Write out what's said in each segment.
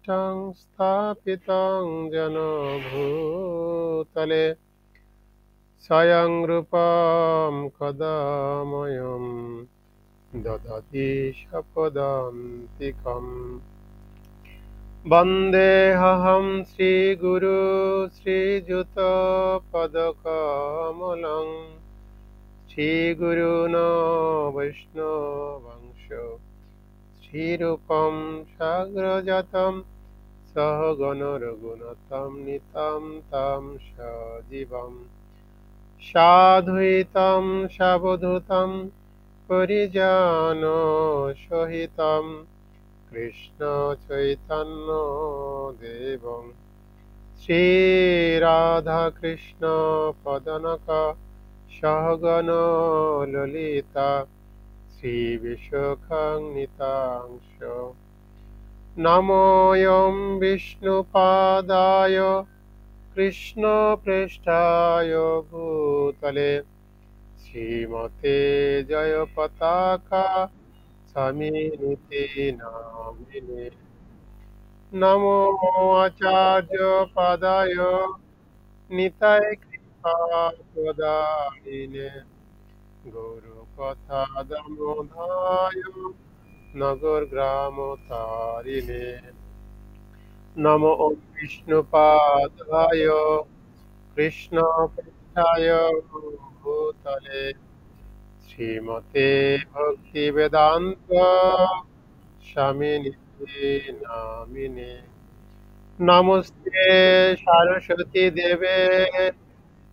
स्थापितं येन भूतले स्वयं रूपं कदा मह्यं ददति स्वपदान्तिकम्। वन्देऽहं श्रीगुरो श्रीयुतपदकमलं श्रीगुरून् वैष्णवंश श्रीरूपं साग्रजातं सहगणरघुनाथान्वितं तं सजीवं साद्वैतं सावधूतं परिजनसहितं कृष्णचैतन्यदेवं श्रीराधाकृष्णपदानक सहगण ललिता श्रीविशाखान्वितांश्च नमोऽयं विष्णुपादाय कृष्णप्रेष्ठाय भूतले श्रीमते जयपताका स्वामिनिति नामिने। नमो आचार्यपदाय निताय कृपाप्रदायिने गौरकथादामोदाय नगरग्रामतारिणे। नमो विष्णुपादाय कृष्णपृष्ठाय भूतले श्रीमते भक्तिवेदान्त स्वामिनिति नामिने। नमस्ते सरस्वती देवे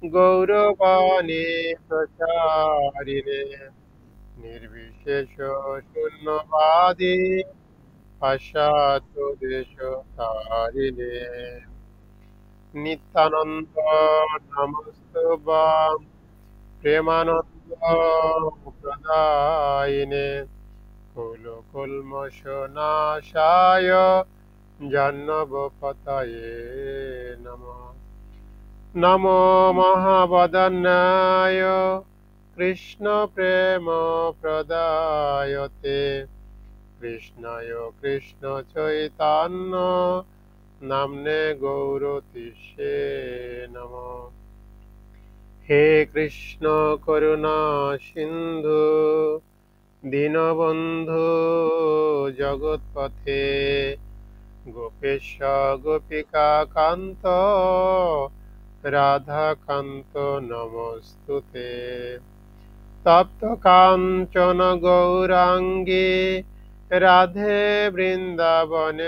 गौरवाणी प्रचारिणे निर्विशेष शून्यवादी पाश्चात्य देशतारिणे नित्यानंद नमस्तुभ्यं प्रेमानंद प्रदायिने कुलकुल्मषनाशाय जन्मपतये नमः। नमो महावदन्याय कृष्णप्रेमप्रदायते कृष्णाय कृष्णचैतन्य नाम्ने गौरतिष्ये नमः। हे कृष्ण करुणा सिन्धु दीनबन्धु जगत्पथे गोपेश गोपिकान्त राधाकान्त नमोस्तुते। तप्त काञ्चन गौराङ्गी राधे वृन्दावनेश्वरी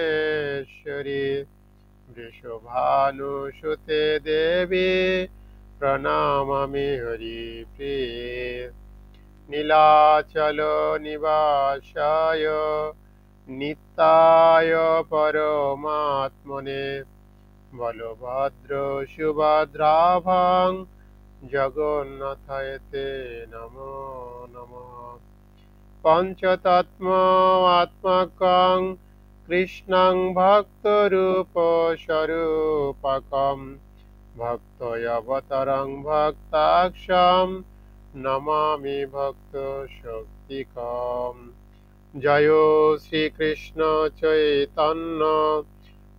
वृषभानुसुते देवी प्रणमामि हरिप्रिये। नीलाचल निवासाय नित्याय परमात्मने बलभद्र सुभद्राभां जगन्नाथाय ते नमो नमः। पञ्चतत्त्वात्मकं कृष्णं भक्तरूपस्वरूपकं भक्तयवतरं भक्ताक्षं नमामि भक्तशक्तिकम्। जय श्रीकृष्ण चैतन्य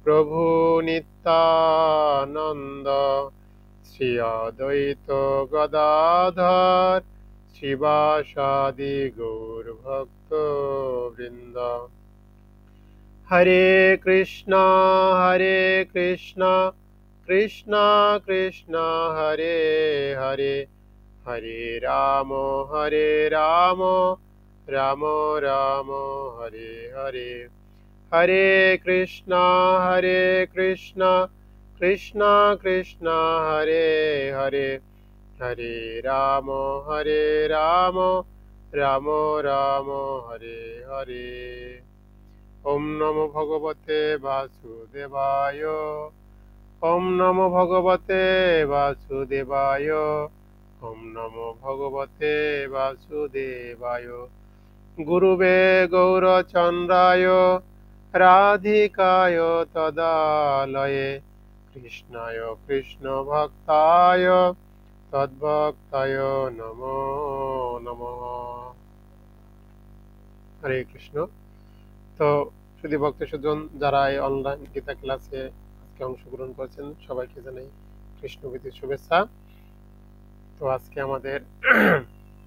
प्रभु नित्यानंद श्री अद्वैत गदाधर शिवासादि गौरभक्तवृन्द। हरे कृष्णा कृष्णा कृष्णा हरे हरे हरे राम राम राम हरे हरे। हरे कृष्णा कृष्णा कृष्णा हरे हरे हरे राम राम राम हरे हरे। ओम नमो भगवते वासुदेवाय ओम नमो भगवते वासुदेवाय ओम नमो भगवते वासुदेवाय। गुरुवे गौरचन्द्राय राधिकाय तदालये कृष्णाय कृष्णभक्ताय तद्भक्ताय नमो नमः। हरे कृष्ण। तो শুধু ভক্ত সুজন যারা এই অনলাইন গীতা ক্লাসে আজকে অংশগ্রহণ করেছেন সবাইকে জানাই কৃষ্ণবীতির শুভেচ্ছা। তো আজকে আমাদের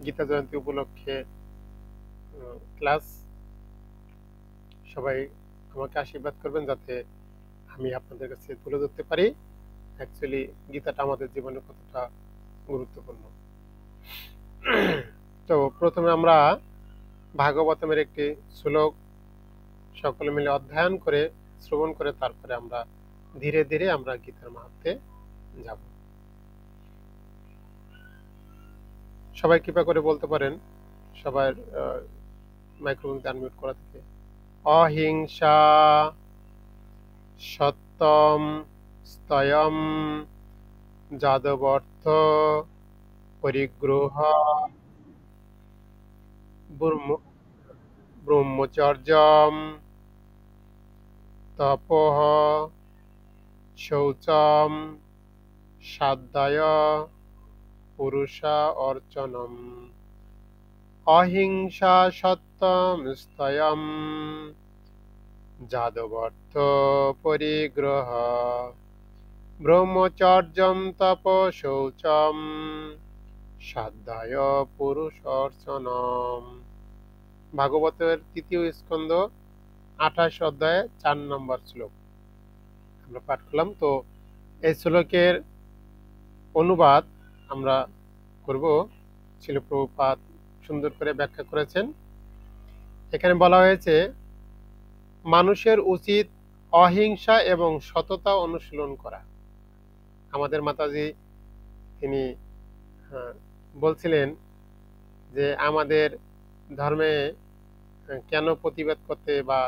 গীতা জয়ন্তী উপলক্ষে ক্লাস, সবাই আমাকে আশীর্বাদ করবেন যাতে আমি আপনাদের কাছে তুলে ধরতে পারি অ্যাকচুয়ালি গীতাটা আমাদের জীবনে কতটা গুরুত্বপূর্ণ। তো প্রথমে আমরা ভাগবতমের একটি শ্লোক সকলে মিলে অধ্যয়ন করে শ্রবণ করে তারপরে আমরা ধীরে ধীরে আমরা গীতার মাহাত্ম্যে যাব। সবাই কৃপা করে বলতে পারেন, সবার মাইক্রোফোনকে আনমিউট করা থেকে। অহিংসা সত্যম স্তয়ম যাদবর্থ পরিগ্রহ ব্রহ্মচর্যম তপঃ শৌচম সাধ্যায় পুরুষা অর্চনম। অহিংসা সত্যম স্তয়ম যাদবর্থ পরিগ্রহ ব্রহ্মচর্যম তপ শৌচম সাধ্যায় পুরুষার্চনম। ভাগবতের তৃতীয় স্কন্ধ 28 অধ্যায়ে 4 নম্বর শ্লোক আমরা পাঠ করলাম। তো এই শ্লোকের অনুবাদ আমরা করব। শিল প্রভুপাদ সুন্দর করে ব্যাখ্যা করেছেন। এখানে বলা হয়েছে মানুষের উচিত অহিংসা এবং সততা অনুশীলন করা। আমাদের মাতাজি তিনি বলছিলেন যে আমাদের ধর্মে কেন প্রতিবাদ করতে বা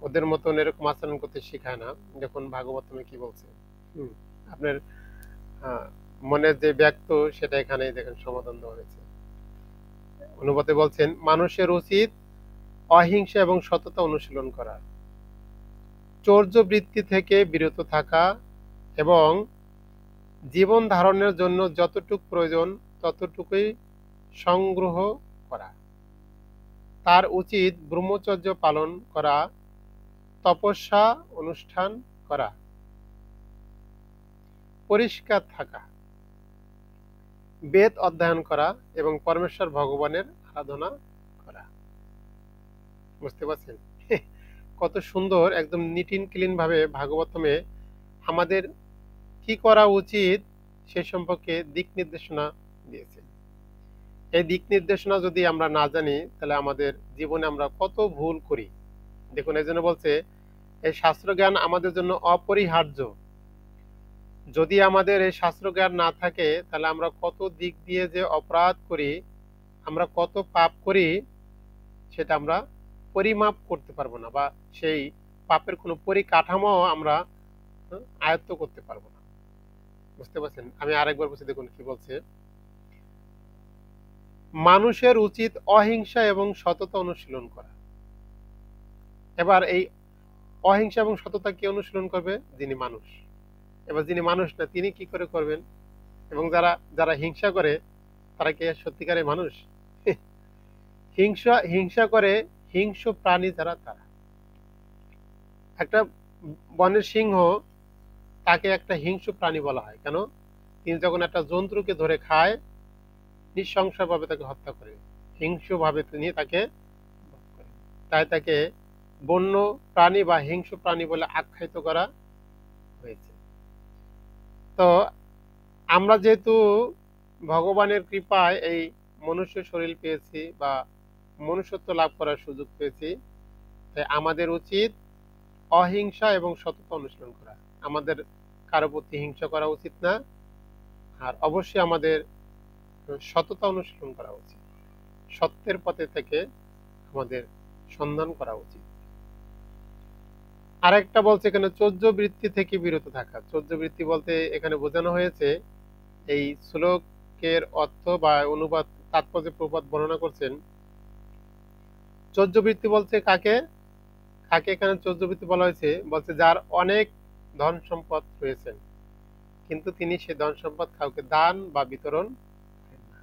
ওদের মতন এরকম আচরণ করতে শেখায় না, যখন ভাগবতমে কি বলছে আপনার মনের যে ব্যক্ত সেটা এখানে দেখেন সমাধান দেওয়া হয়েছে। অনুবাদে বলছেন মানুষের উচিত অহিংসা এবং সততা অনুশীলন করা, চৌর্য বৃত্তি থেকে বিরত থাকা এবং জীবন ধারণের জন্য যতটুকু প্রয়োজন ততটুকুই সংগ্রহ করা। তার উচিত ব্রহ্মচর্য পালন করা, তপস্যা অনুষ্ঠান করা, পরিষ্কার থাকা, বেদ অধ্যয়ন করা এবং পরমেশ্বর ভগবানের আরাধনা করা। বুঝতে পারছেন কত সুন্দর একদম নিট এন্ড ক্লিন ভাবে ভাগবতমে আমাদের কি করা উচিত সে সম্পর্কে দিক নির্দেশনা দিয়েছেন। এই দিক নির্দেশনা যদি আমরা না জানি তাহলে আমাদের জীবনে আমরা কত ভুল করি। দেখুন, এই জন্য বলছে এই শাস্ত্র জ্ঞান আমাদের জন্য অপরিহার্য। যদি আমাদের এই শাস্ত্র জ্ঞান না থাকে তাহলে আমরা কত দিক দিয়ে যে অপরাধ করি, আমরা কত পাপ করি সেটা আমরা পরিমাপ করতে পারবো না, বা সেই পাপের কোনো পরিকাঠামো আমরা আয়ত্ত করতে পারবো না। বুঝতে পারছেন? আমি আরেকবার বলছি, দেখুন কি বলছে, মানুষের উচিত অহিংসা এবং সততা অনুশীলন করা। এবার এই অহিংসা এবং সততা কে অনুশীলন করবে? যিনি মানুষ। এবার যিনি মানুষ না তিনি কি করে করবেন? এবং যারা যারা হিংসা করে তারা কি সত্যিকারের মানুষ? হিংসা করে হিংস্র প্রাণী যারা, তারা। একটা বনের সিংহ, তাকে একটা হিংস্র প্রাণী বলা হয় কেন? তিনি যখন একটা জন্তুকে ধরে খায় নৃশংসভাবে তাকে হত্যা করে, হিংস্রভাবে তিনি তাকে, তাই তাকে বন্য প্রাণী বা হিংস্র প্রাণী বলে আখ্যায়িত করা হয়েছে। তো আমরা যেহেতু ভগবানের কৃপায় এই মনুষ্য শরীর পেয়েছি বা মনুষ্যত্ব লাভ করার সুযোগ পেয়েছি, তাই আমাদের উচিত অহিংসা এবং সততা অনুশীলন করা। আমাদের কারো প্রতি হিংসা করা উচিত না, আর অবশ্যই আমাদের সততা অনুশীলন করা উচিত। সত্যের পথে থেকে আমাদের সন্ধান করা উচিত। আরেকটা বলছে এখানে চৌর্য বৃত্তি থেকে বিরত থাকা। চৌর্য বৃত্তি বলতে এখানে বোঝানো হয়েছে, এই শ্লোকের অর্থ বা অনুবাদ তাৎপর্য প্রবাদ বর্ণনা করছেন। চৌর্য বৃত্তি বলছে কাকে? কাকে এখানে চৌর্য বৃত্তি বলা হয়েছে? বলছে যার অনেক ধন সম্পদ রয়েছেন কিন্তু তিনি সে ধন সম্পদ কাউকে দান বা বিতরণ করেন না।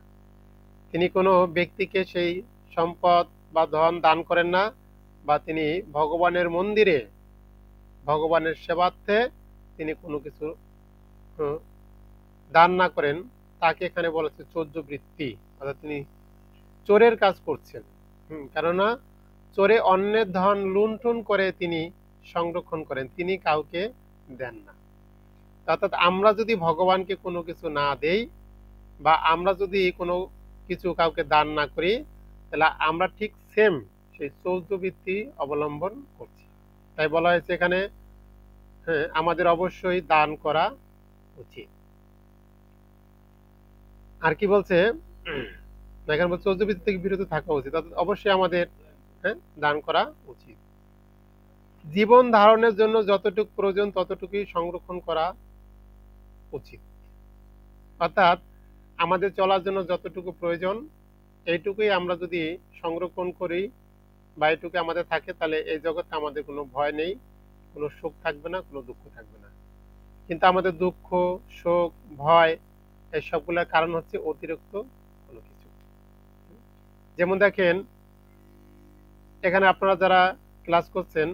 তিনি কোনো ব্যক্তিকে সেই সম্পদ বা ধন দান করেন না বা তিনি ভগবানের মন্দিরে ভগবানের সেবার্থে তিনি কোনো কিছু দান না করেন, তাকে এখানে বলা হচ্ছে চৌর্যবৃত্তি, অর্থাৎ তিনি চোরের কাজ করছেন। কেননা চোরে অন্যের ধন লুণ্ঠন করে তিনি সংরক্ষণ করেন, তিনি কাউকে দেন না। অর্থাৎ আমরা যদি ভগবানকে কোনো কিছু না দেই বা আমরা যদি কোনো কিছু কাউকে দান না করি, তাহলে আমরা ঠিক সেম সেই চৌর্যবৃত্তি অবলম্বন করছি। তাই বলা হয়েছে এখানে আমাদের অবশ্যই দান করা উচিত। আর কি বলছে এখানে বলছে চৌর্যবৃত্তি থেকে বিরত থাকা উচিত, অর্থাৎ অবশ্যই আমাদের দান করা উচিত। জীবন ধারণের জন্য যতটুকু প্রয়োজন ততটুকুই সংরক্ষণ করা উচিত। অর্থাৎ আমাদের চলার জন্য যতটুকু প্রয়োজন এইটুকুই আমরা যদি সংরক্ষণ করি বা এইটুকু আমাদের থাকে, তাহলে এই জগতে আমাদের কোনো ভয় নেই, কোনো সুখ থাকবে না, কোনো দুঃখ থাকবে না। কিন্তু আমাদের দুঃখ, শোক, ভয় এই সবগুলোর কারণ হচ্ছে অতিরিক্ত কোনো কিছু। যেমন দেখেন এখানে আপনারা যারা ক্লাস করছেন,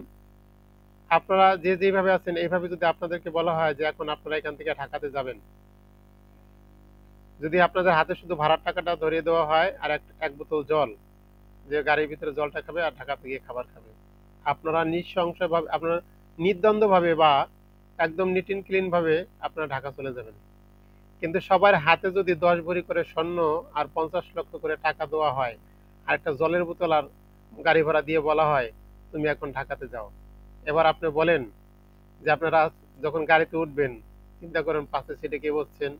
আপনারা যে যেভাবে আছেন এইভাবে যদি আপনাদেরকে বলা হয় যে এখন আপনারা এখান থেকে ঢাকাতে যাবেন, যদি আপনাদের হাতে শুধু ভাড়ার টাকাটা ধরিয়ে দেওয়া হয় আর এক বোতল জল, যে গাড়ির ভিতরে জলটা খাবে আর ঢাকাতে গিয়ে খাবার খাবে, আপনারা নিঃসংশয়ভাবে, আপনারা নির্দ্বন্দ্বভাবে বা একদম নিট এন্ড ক্লিন ভাবে আপনারা ঢাকা চলে যাবেন। কিন্তু সবার হাতে যদি 10 ভরি করে স্বর্ণ আর 50 লক্ষ করে টাকা দেওয়া হয় আর একটা জলের বোতল আর গাড়ি ভাড়া দিয়ে বলা হয় তুমি এখন ঢাকাতে যাও, এবার আপনি বলেন যে আপনারা যখন গাড়িতে উঠবেন চিন্তা করেন পাশের সিটে কে বসছেন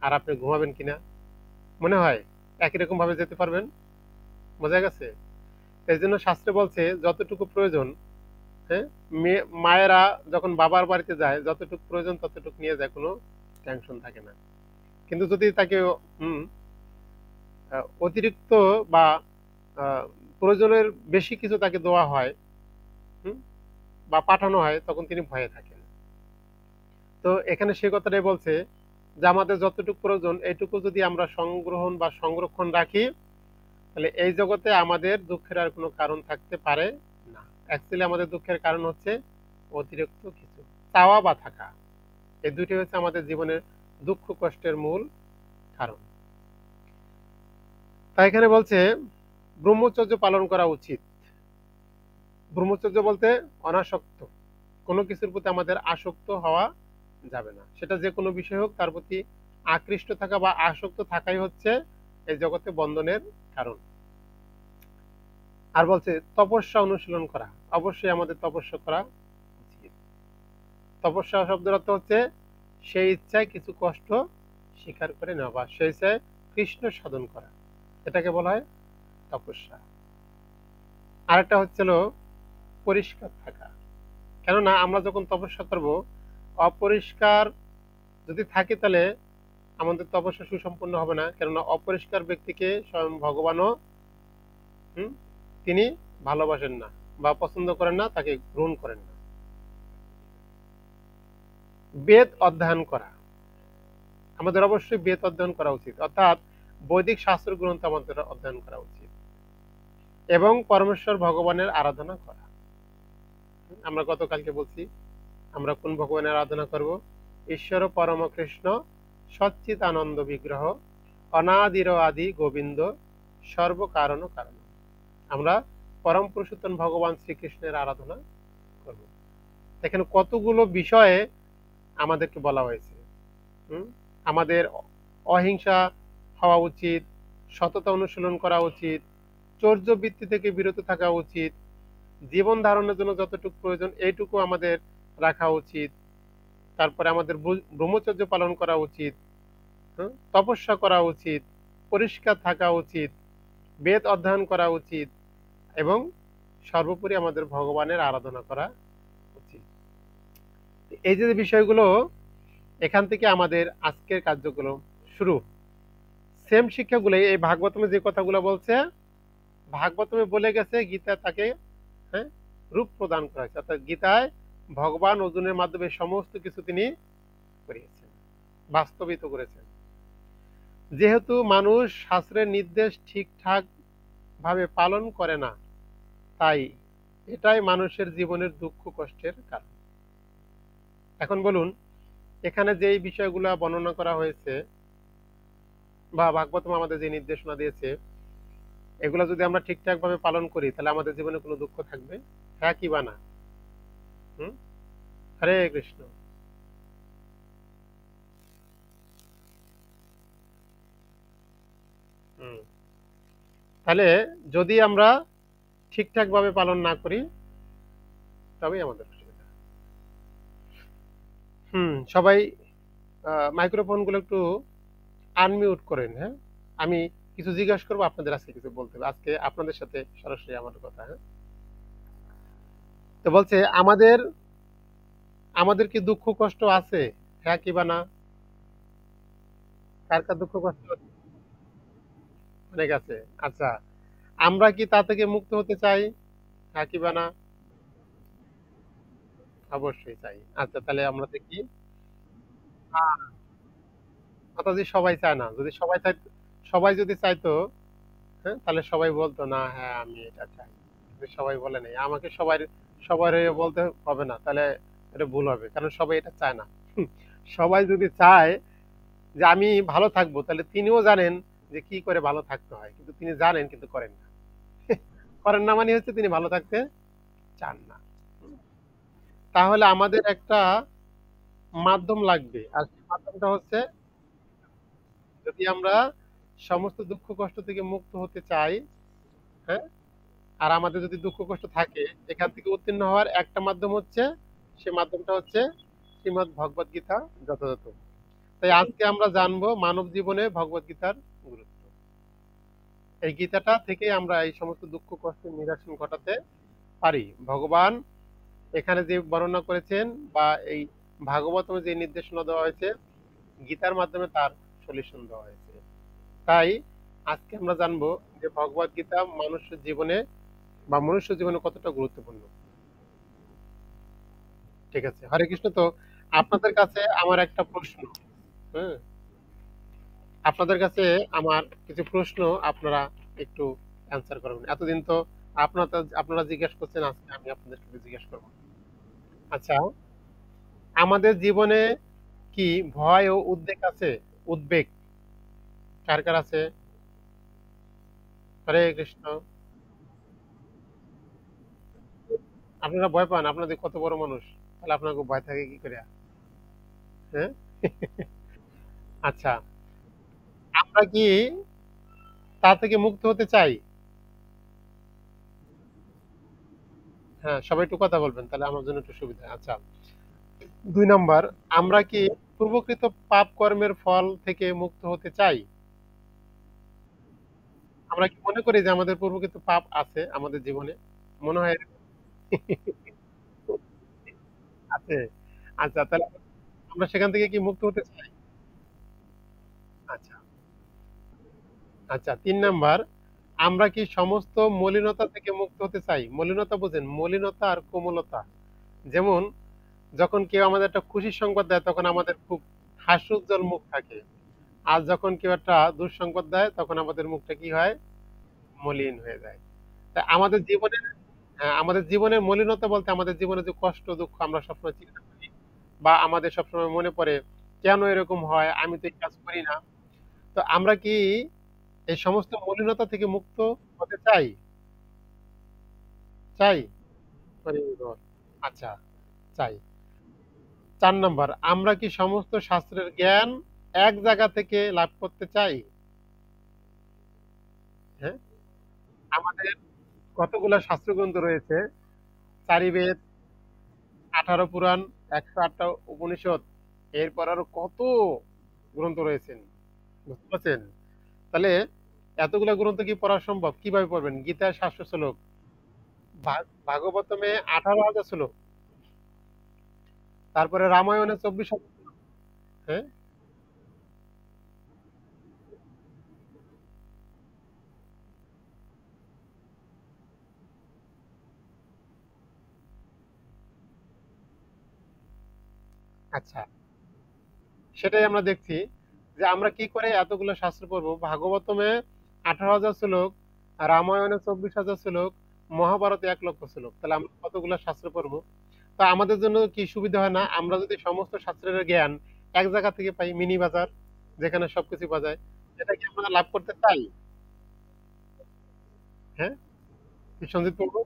আর আপনি ঘুমাবেন কিনা? মনে হয় একই রকম ভাবে যেতে পারবেন? বোঝা গেছে? এই জন্য শাস্ত্রে বলছে যতটুকু প্রয়োজন, মায়েরা যখন বাবার বাড়িতে যায় যতটুকু প্রয়োজন ততটুকু নিয়ে যায়, কোনো টেনশন থাকে না। কিন্তু যদি তাকে অতিরিক্ত বা প্রয়োজনের বেশি কিছু তাকে দেওয়া হয় বা পাঠানো হয়, তখন তিনি ভয়ে থাকেন। তো এখানে সে কথাটাই বলছে যে আমাদের যতটুকু প্রয়োজন এইটুকু যদি আমরা সংগ্রহণ বা সংরক্ষণ রাখি, তাহলে এই জগতে আমাদের দুঃখের আর কোনো কারণ থাকতে পারে না। অ্যাকচুয়ালি আমাদের দুঃখের কারণ হচ্ছে অতিরিক্ত কিছু চাওয়া বা থাকা, এই দুটি হচ্ছে আমাদের জীবনের দুঃখ কষ্টের মূল কারণ। তাই এখানে বলছে ব্রহ্মচর্য পালন করা উচিত। ব্রহ্মচর্য বলতে অনাসক্ত, কোনো কিছুর প্রতি আমাদের আসক্ত হওয়া যাবে না, সেটা যে কোনো বিষয় হোক তার প্রতি আকৃষ্ট থাকা বা আসক্ত থাকাই হচ্ছে এই জগতে বন্ধনের কারণ। আর বলছে তপস্যা অনুশীলন করা, অবশ্যই আমাদের তপস্যা করা উচিত। তপস্যা শব্দের অর্থ হচ্ছে সেই ইচ্ছায় কিছু কষ্ট স্বীকার করে নেওয়া বা সেই ইচ্ছায় কৃষ্ণ সাধন করা, এটাকে বলা হয় তপস্যা। আরেকটা হচ্ছিল পরিষ্কার থাকা, কেননা আমরা যখন তপস্যা করব অপরিষ্কার যদি থাকি তাহলে আমাদের তপস্যা সুসম্পন্ন হবে না, কেননা অপরিষ্কার ব্যক্তিকে স্বয়ং ভগবানও তিনি ভালোবাসেন না বা পছন্দ করেন না, তাকে গ্রহণ করেন না। বেদ অধ্যয়ন করা, আমাদের অবশ্যই বেদ অধ্যয়ন করা উচিত, অর্থাৎ বৈদিক শাস্ত্র গ্রন্থ আমাদের অধ্যয়ন করা উচিত এবং পরমেশ্বর ভগবানের আরাধনা করা। আমরা গতকালকে বলছি আমরা কোন ভগবানের আরাধনা করব? ঈশ্বর পরম কৃষ্ণ সচ্চিত আনন্দ বিগ্রহ অনাদির আদি গোবিন্দ সর্ব কারণ কারণ। আমরা পরম পুরুষোত্তম ভগবান শ্রীকৃষ্ণের আরাধনা করব। এখানে কতগুলো বিষয়ে আমাদেরকে বলা হয়েছে। আমাদের অহিংসা হওয়া উচিত, সততা অনুশীলন করা উচিত, চৌর্যবৃত্তি থেকে বিরত থাকা উচিত, জীবন ধারণের জন্য যতটুকু প্রয়োজন এইটুকু আমাদের রাখা উচিত, তারপরে আমাদের ব্রহ্মচর্য পালন করা উচিত, তপস্যা করা উচিত, পরিষ্কার থাকা উচিত, বেদ অধ্যয়ন করা উচিত এবং সর্বোপরি আমাদের ভগবানের আরাধনা করা উচিত। এই যে বিষয়গুলো, এখান থেকে আমাদের আজকের কার্যক্রম শুরু। সেম শিক্ষাগুলো এই ভাগবতমে যে কথাগুলো বলছে, ভাগবতমে বলে গেছে, গীতা তাকে রূপ প্রদান করা হয়েছে, অর্থাৎ গীতায় ভগবান অর্জুনের মাধ্যমে সমস্ত কিছু তিনি করিয়েছেন, বাস্তবিত করেছেন। যেহেতু মানুষ শাস্ত্রের নির্দেশ ঠিকঠাক ভাবে পালন করে না, তাই এটাই মানুষের জীবনের দুঃখ কষ্টের কারণ। এখন বলুন, এখানে যেই বিষয়গুলা বর্ণনা করা হয়েছে বা ভাগবতম আমাদের যে নির্দেশনা দিয়েছে, এগুলা যদি আমরা ঠিকঠাক ভাবে পালন করি তাহলে আমাদের জীবনে কোনো দুঃখ থাকবে? হ্যাঁ কি বা না? হুম? হরে কৃষ্ণ। হুম। তাহলে যদি আমরা ঠিকঠাক ভাবে পালন না করি তবেই আমাদের অসুবিধা। সবাই মাইক্রোফোন গুলো একটু আনমিউট করেন, হ্যাঁ? আমি কিছু জিজ্ঞাসা করবো, আপনাদের আজকে কিছু বলতে হবে। আজকে আপনাদের সাথে সরাসরি আমার কথা, হ্যাঁ? তো বলছে আমাদের আমাদের কি দুঃখ কষ্ট আছে? হ্যাঁ কি বা না? কার কার দুঃখ কষ্ট অনেক আছে। আচ্ছা, আমরা কি তা থেকে মুক্ত হতে চাই? হ্যাঁ কি বা না? অবশ্যই চাই। আচ্ছা, তাহলে আমরা দেখি। আহ, কথা যদি সবাই চায় না, যদি সবাই চাই, সবাই যদি চাইতো, হ্যাঁ, তাহলে সবাই বলতো না হ্যাঁ আমি এটা চাই। কিন্তু সবাই বলে নাই। আমাকে সবার হয়ে বলতে হবে না, তাহলে এটা ভুল হবে, কারণ সবাই এটা চায় না। সবাই যদি চায় যে আমি ভালো থাকবো, তাহলে তিনিও জানেন যে কি করে ভালো থাকতে হয়, কিন্তু তিনি জানেন কিন্তু করেন না। করেন না মানে হচ্ছে তিনি ভালো থাকতে চান না। তাহলে আমাদের একটা মাধ্যম লাগবে, আর সেই মাধ্যমটা হচ্ছে, যদি আমরা সমস্ত দুঃখ কষ্ট থেকে মুক্ত হতে চাই, হ্যাঁ, আর আমাদের যদি দুঃখ কষ্ট থাকে, এখান থেকে উত্তীর্ণ হওয়ার একটা মাধ্যম হচ্ছে, সে মাধ্যমটা হচ্ছে শ্রীমদ্ ভগবদ গীতা যথাযথ। তাই আজকে আমরা জানবো মানব জীবনে ভগবদ গীতার গুরুত্ব। এই গীতাটা থেকে আমরা এই সমস্ত দুঃখ কষ্টের নিরসন ঘটাতে পারি। ভগবান এখানে যে বর্ণনা করেছেন বা এই ভাগবতমে যে নির্দেশনা দেওয়া হয়েছে, গীতার মাধ্যমে তার সলিউশন দেওয়া হয়েছে। তাই আজকে আমরা জানবো যে ভগবদ গীতা মানুষের জীবনে বা মনুষ্য জীবনে কতটা গুরুত্বপূর্ণ। ঠিক আছে, হরে কৃষ্ণ। তো আপনাদের কাছে আমার একটা প্রশ্ন, হ্যাঁ, আপনাদের কাছে আমার কিছু প্রশ্ন, আপনারা একটু অ্যান্সার করবেন। এতদিন তো আপনারা জিজ্ঞেস করছেন, আজকে আমি আপনাদেরকে জিজ্ঞেস করবো। আচ্ছা, আমাদের জীবনে কি ভয় ও উদ্বেগ আছে? উদ্বেগ কার কার আছে? হরে কৃষ্ণ। আপনারা ভয় পান? আপনাদের কত বড় মানুষ, তাহলে আপনাকে ভয় থাকে কি করে? হ্যাঁ। আচ্ছা, আমরা কি তা থেকে মুক্ত হতে চাই? হ্যাঁ, সবাই একটু কথা বলবেন, তাহলে আমার জন্য একটু সুবিধা হয়। আচ্ছা, 2 নাম্বার, আমরা কি পূর্বকৃত পাপ কর্মের ফল থেকে মুক্ত হতে চাই? আমরা কি মনে করি যে আমাদের পূর্বকৃত পাপ আছে আমাদের জীবনে? মনে হয় এরকম? আছে। আচ্ছা, তাহলে আমরা সেখান থেকে কি মুক্ত হতে চাই? আচ্ছা, আচ্ছা, 3 নাম্বার, আমরা কি সমস্ত মলিনতা থেকে মুক্ত হতে চাই? মলিনতা বোঝেন? মলিনতা আর কোমলতা। যেমন যখন কেউ আমাদের একটা খুশির সংবাদ দেয়, তখন আমাদের খুব হাস্যোজ্জ্বল মুখ থাকে। আর যখন কেউ একটা দুঃসংবাদ দেয়, তখন আমাদের মুখটা কি হয়? মলিন হয়ে যায়। তা আমাদের জীবনের, হ্যাঁ, আমাদের জীবনের মলিনতা বলতে আমাদের জীবনে যে কষ্ট দুঃখ আমরা সবসময় চিন্তা করি, বা আমাদের সবসময় মনে পড়ে কেন এরকম হয়, আমি তো এই কাজ করি না। তো আমরা কি এই সমস্ত মলিনতা থেকে মুক্ত হতে চাই? চাই? হরি বল। আচ্ছা, চাই। 4 নাম্বার, আমরা কি সমস্ত শাস্ত্রের জ্ঞান এক জায়গা থেকে লাভ করতে চাই? হ্যাঁ, আমাদের কতগুলা শাস্ত্রগ্রন্থ রয়েছে, 4 বেদ, 18 পুরাণ, 108টা উপনিষদ, এরপর আরো কত গ্রন্থ রয়েছেন, বুঝতে পারছেন? তাহলে এতগুলা গ্রন্থ কি পড়া সম্ভব? কিভাবে পড়বেন? গীতায় 700 শ্লোক, ভাগবতমে 18,000 শ্লোক, তারপরে রামায়ণে 24,000 শ্লোক। হ্যাঁ, আচ্ছা, সেটাই আমরা দেখছি যে আমরা কি করে এতগুলো শাস্ত্র পড়বো। ভাগবতমে 18,000 শ্লোক, রামায়ণে 24,000 শ্লোক, মহাভারতে 1,00,000 শ্লোক, তাহলে আমরা কতগুলো শাস্ত্র পড়বো? তা আমাদের জন্য কি সুবিধা হয় না, আমরা যদি সমস্ত শাস্ত্রের জ্ঞান এক জায়গা থেকে পাই, মিনি বাজার যেখানে সবকিছু পাওয়া যায়, এটা কি আমরা লাভ করতে চাই? হ্যাঁ, কি সঞ্জিত বলবো?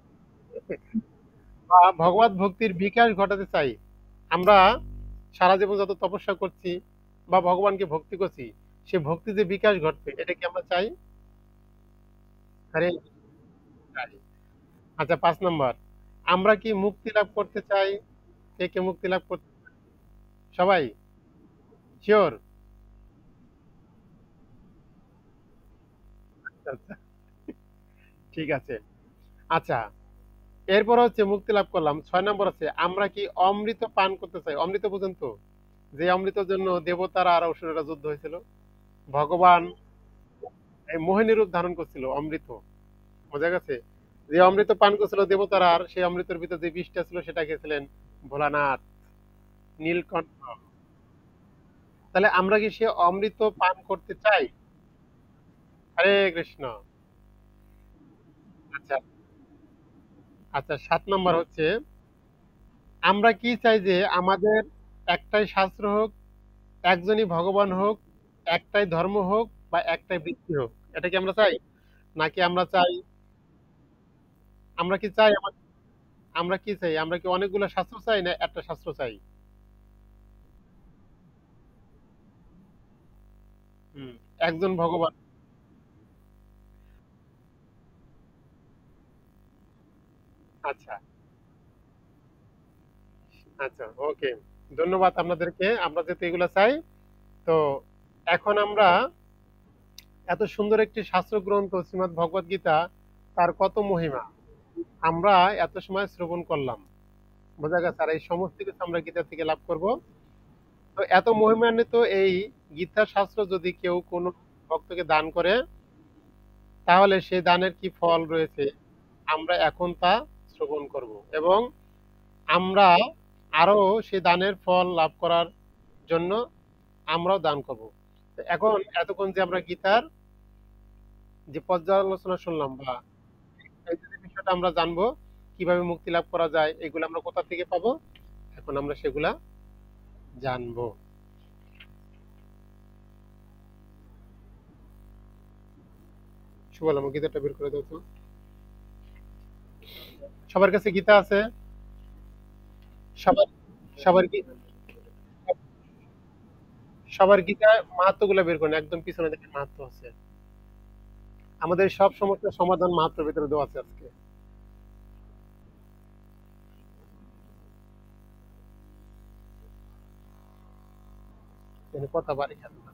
বা ভগবত ভক্তির বিকাশ ঘটাতে চাই, আমরা সারা জীবন যত তপস্যা করছি বা ভগবানকে ভক্তি করছি, সে ভক্তি যে বিকাশ ঘটবে, এটা কি আমরা চাই? আরে চাই। আচ্ছা, 5 নম্বর, আমরা কি মুক্তি লাভ করতে চাই? কে কে মুক্তি লাভ করতে, সবাই শিওর? আচ্ছা, ঠিক আছে। আচ্ছা, এরপর হচ্ছে মুক্তি লাভ করলাম, 6 নম্বর আছে, আমরা কি অমৃত পান করতে চাই? অমৃত বুঝেন তো, যে অমৃতের জন্য দেবতারা আর অসুরেরা যুদ্ধ হয়েছিল, ভগবান এই মোহিনী রূপ ধারণ করছিল অমৃত, বোঝা গেছে? যে অমৃত পান করছিল দেবতারা, আর সেই অমৃতের ভিতর যে বিষটা ছিল সেটা খেয়েছিলেন ভোলানাথ, নীলকণ্ঠ। তাহলে আমরা কি সে অমৃত পান করতে চাই? হরে কৃষ্ণ। আচ্ছা, আচ্ছা, 7 নম্বর হচ্ছে, আমরা কি চাই যে আমাদের একটাই শাস্ত্র হোক, একজনই ভগবান হোক, একটাই ধর্ম হোক, বা একটাই বৃত্তি হোক, এটা কি আমরা চাই? নাকি আমরা চাই, আমরা কি চাই আমরা কি চাই, আমরা কি অনেকগুলো শাস্ত্র চাই না একটা শাস্ত্র চাই? হুম, একজন ভগবান। আচ্ছা, আচ্ছা, ওকে, ধন্যবাদ আপনাদেরকে। আমরা যেহেতু এগুলো চাই, তো এখন আমরা এত সুন্দর একটি শাস্ত্র গ্রন্থ শ্রীমদ্ ভগবদ গীতা, তার কত মহিমা আমরা এত সময় শ্রবণ করলাম, বোঝা গেছে? আর এই সমস্ত কিছু আমরা গীতা থেকে লাভ করব। তো এত মহিমান্বিত এই গীতা শাস্ত্র যদি কেউ কোনো ভক্তকে দান করে, তাহলে সেই দানের কি ফল রয়েছে, আমরা এখন তা শ্রবণ করব, এবং আমরা আরো সেই দানের ফল লাভ করার জন্য আমরাও দান করব। তো এখন এতক্ষণ যে আমরা গীতার যে পর্যালোচনা শুনলাম, বা এই যে বিষয়টা আমরা জানবো, কিভাবে মুক্তি লাভ করা যায়, এগুলো আমরা কোথা থেকে পাবো, এখন আমরা সেগুলা জানবো। সুবল, আমার গীতাটা বের করে দাও তো। সবার কাছে গীতা আছে? সবার সবার কি সবার গীতা মাহাত্ম্য গুলা বের করেন, একদম পিছনে দেখেন মাহাত্ম্য আছে। আমাদের সব সমস্যার সমাধান মাহাত্ম্যের ভিতরে দেওয়া আছে আজকে। মানে কথা বাড়ি খেতে না।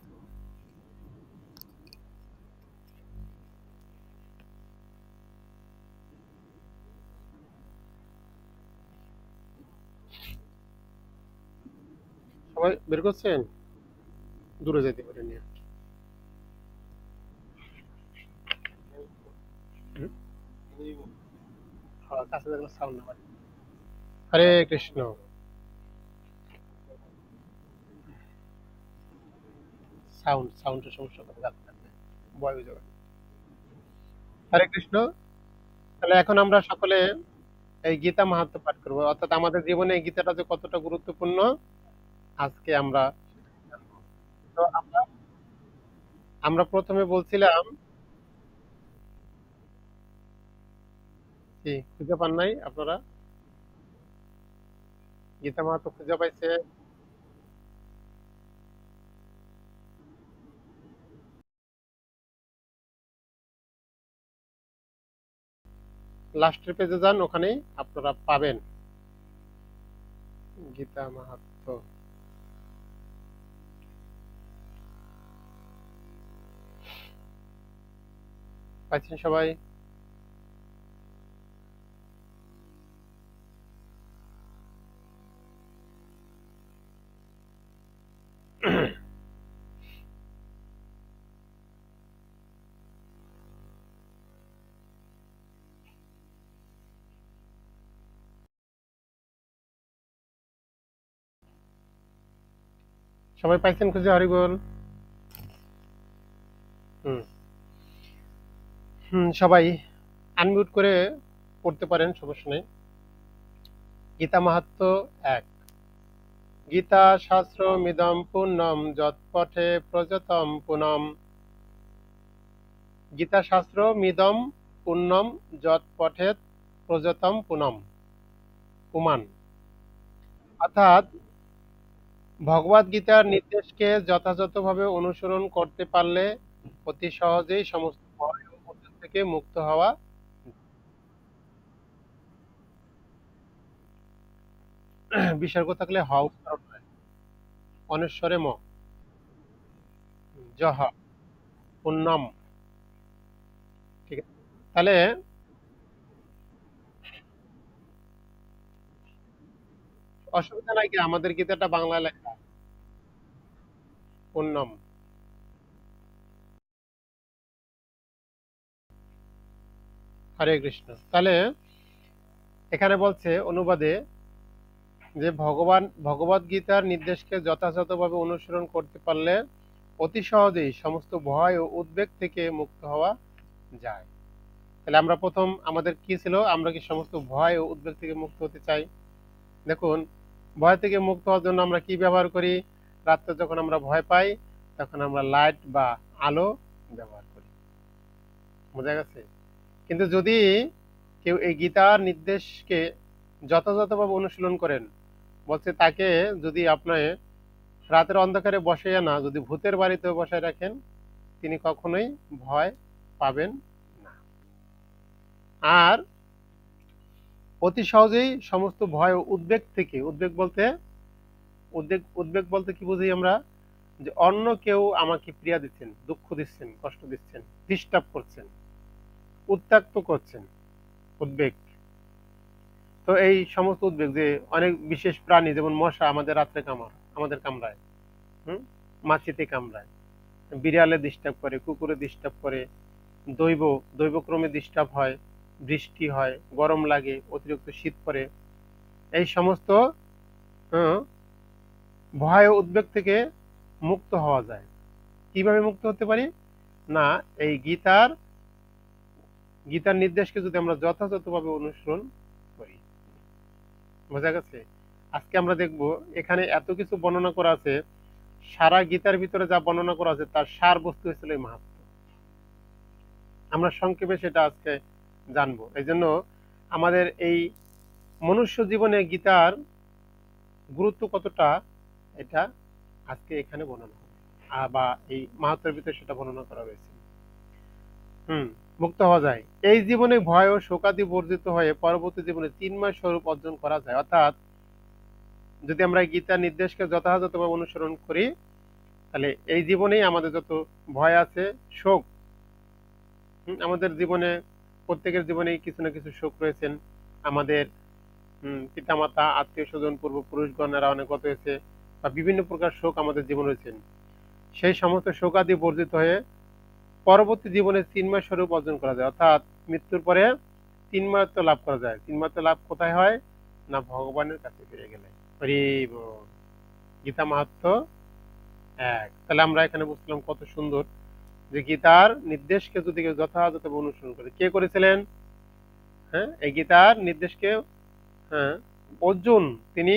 সবাই বের করছেন? দূরে যেতে পারে নিয়ে। হুম? হ্যাঁ, কাছে থাকলে সাউন্ড না পারে। হরে কৃষ্ণ। সাউন্ডের সমস্যা করে যাচ্ছে, ভয় হয়ে যাবে। হরে কৃষ্ণ। তাহলে এখন আমরা সকলে এই গীতা মাহাত্ম্য পাঠ করবো, অর্থাৎ আমাদের জীবনে এই গীতাটা যে কতটা গুরুত্বপূর্ণ, আজকে আমরা জানবো। তো আমরা আমরা প্রথমে বলছিলাম, কি খুঁজে পান নাই আপনারা? গীতা মাহাত্ম্য খুঁজে পাইছে? লাস্টের পেজে যান, ওখানেই আপনারা পাবেন গীতা মাহাত্ম্য। পাইছেন সবাই? সবাই পাইছেন খুঁজে? হরিবল। হুম, হুম, সবাই আনমিউট করে পড়তে পারেন, সমস্যা নেই। গীতা মাহাত্ম্য ১। গীতা শাস্ত্রমিদং পুণ্যম যৎপঠে প্রযতম পুনম। গীতা শাস্ত্রমিদং পুণ্যম যৎপঠেৎ প্রযতম পুমান। অর্থাৎ ভগবদ গীতার নির্দেশকে যথাযথভাবে অনুসরণ করতে পারলে অতি সহজেই সমস্ত ভয় ও উদ্বেগ থেকে মুক্ত হওয়া। বিসর্গ থাকলে হ উচ্চারণ হয়। অনস্বরে ম, জহ, পুণ্যম। ঠিক আছে, তাহলে অসুবিধা নাই কি, আমাদের গীতাটা বাংলা লেখা পুণ্যম। হরে কৃষ্ণ। তাহলে এখানে বলছে অনুবাদে যে ভগবদ গীতার নির্দেশকে যথাযথভাবে অনুসরণ করতে পারলে অতি সহজেই সমস্ত ভয় ও উদ্বেগ থেকে মুক্ত হওয়া যায়। তাহলে আমরা প্রথম আমাদের কি ছিল, আমরা কি সমস্ত ভয় ও উদ্বেগ থেকে মুক্ত হতে চাই? দেখুন, ভয় থেকে মুক্ত হওয়ার জন্য আমরা কি ব্যবহার করি? রাত্রে যখন আমরা ভয় পাই তখন আমরা লাইট বা আলো ব্যবহার করি। বোঝা গেছে? কিন্তু যদি কেউ এই গীতার নির্দেশকে যথাযথভাবে অনুশীলন করেন, বলছে তাকে যদি আপনি রাতের অন্ধকারে বসাইয়া না, যদি ভূতের বাড়িতে বসায় রাখেন, তিনি কখনোই ভয় পাবেন না। আর অতি সহজেই সমস্ত ভয় ও উদ্বেগ থেকে, উদ্বেগ বলতে কি বুঝি আমরা? যে অন্য কেউ আমাকে পীড়া দিচ্ছেন, দুঃখ দিচ্ছেন, কষ্ট দিচ্ছেন, ডিস্টার্ব করছেন, উত্ত্যক্ত করছেন, উদ্বেগ। তো এই সমস্ত উদ্বেগ, যে অনেক বিশেষ প্রাণী যেমন মশা আমাদের রাত্রে আমাদের কামড়ায়, হুম, মাছিতে কামড়ায়, বিড়ালে ডিস্টার্ব করে, কুকুরে ডিস্টার্ব করে, দৈবক্রমে ডিস্টার্ব হয়, বৃষ্টি হয়, গরম লাগে, অতিরিক্ত শীত পড়ে, এই সমস্ত হুম, ভয় ও উদ্বেগ থেকে মুক্ত হওয়া যায়। কিভাবে মুক্ত হতে পারি? না, এই গীতার নির্দেশকে যদি আমরা যথাযথভাবে অনুসরণ করি। বোঝা গেছে? আজকে আমরা দেখব এখানে এত কিছু বর্ণনা করা আছে, সারা গীতার ভিতরে যা বর্ণনা করা আছে তার সার বস্তু হয়েছিল এই মাহাত্ম্য। আমরা সংক্ষেপে সেটা আজকে জানবো। এই জন্য আমাদের এই মনুষ্য জীবনে গীতার গুরুত্ব কতটা, এটা আজকে এখানে বর্ণনা হবে, বা এই মাহাত্ম্যের ভিতরে সেটা বর্ণনা করা হয়েছে। মুক্ত হওয়া যায়। এই জীবনে ভয় ও শোকাদি বর্জিত হয়ে পরবর্তী জীবনে চিন্ময় স্বরূপ অর্জন করা যায়। অর্থাৎ যদি আমরা গীতার নির্দেশকে যথাযথভাবে অনুসরণ করি, তাহলে এই জীবনেই আমাদের যত ভয় আছে, শোক, আমাদের জীবনে প্রত্যেকের জীবনেই কিছু না কিছু শোক রয়েছেন। আমাদের পিতামাতা, আত্মীয় স্বজন, পূর্বপুরুষগণেরা অনেক গত হয়েছে, বা বিভিন্ন প্রকার শোক আমাদের জীবন রয়েছেন। সেই সমস্ত শোকাদি বর্জিত হয়ে পরবর্তী জীবনে চিন্ময় স্বরূপ অর্জন করা যায়। অর্থাৎ মৃত্যুর পরে চিন্ময়ত্ব লাভ করা যায়। চিন্ময়ত্ব লাভ কোথায় হয়? না, ভগবানের কাছে ফিরে গেলে। হরি বল। গীতা মাহাত্ম্য ১। তাহলে আমরা এখানে বুঝলাম কত সুন্দর যে গীতার নির্দেশকে যদি কেউ যথাযথভাবে অনুসরণ করে। কে করেছিলেন? হ্যাঁ, এই গীতার নির্দেশকে, হ্যাঁ, অর্জুন তিনি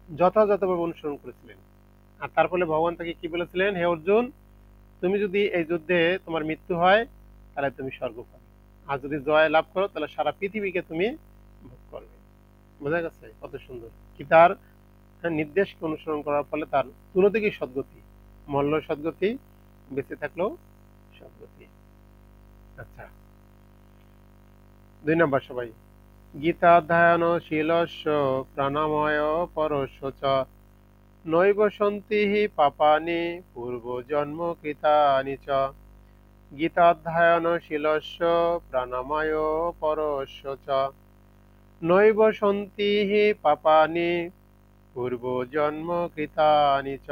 যথাযথভাবে অনুসরণ করেছিলেন। আর তার ফলে ভগবান তাকে কি বলেছিলেন? হে অর্জুন, তুমি যদি এই যুদ্ধে তোমার মৃত্যু হয় তাহলে তুমি স্বর্গ পাবে, আর যদি জয় লাভ করো তাহলে সারা পৃথিবীকে তুমি ভোগ করবে। বোঝা গেছে কত সুন্দর? গীতার নির্দেশকে অনুসরণ করার ফলে তার দুটো দিকেই সদ্গতি, মল্ল সদ্গতি, বেঁচে থাকলেও সদ্গতি। আচ্ছা, ২ নম্বর সবাই। গীতাধ্যায়ন শীলস্য প্রাণাময় পরস্য চ নৈব সন্তি পাপানি পূর্বজন্ম কৃতানি চ। গীতাধ্যায়নশীলস্য প্রাণাময় পরস্য চ নৈব সন্তি পাপানি পূর্বজন্ম কৃতানি চ।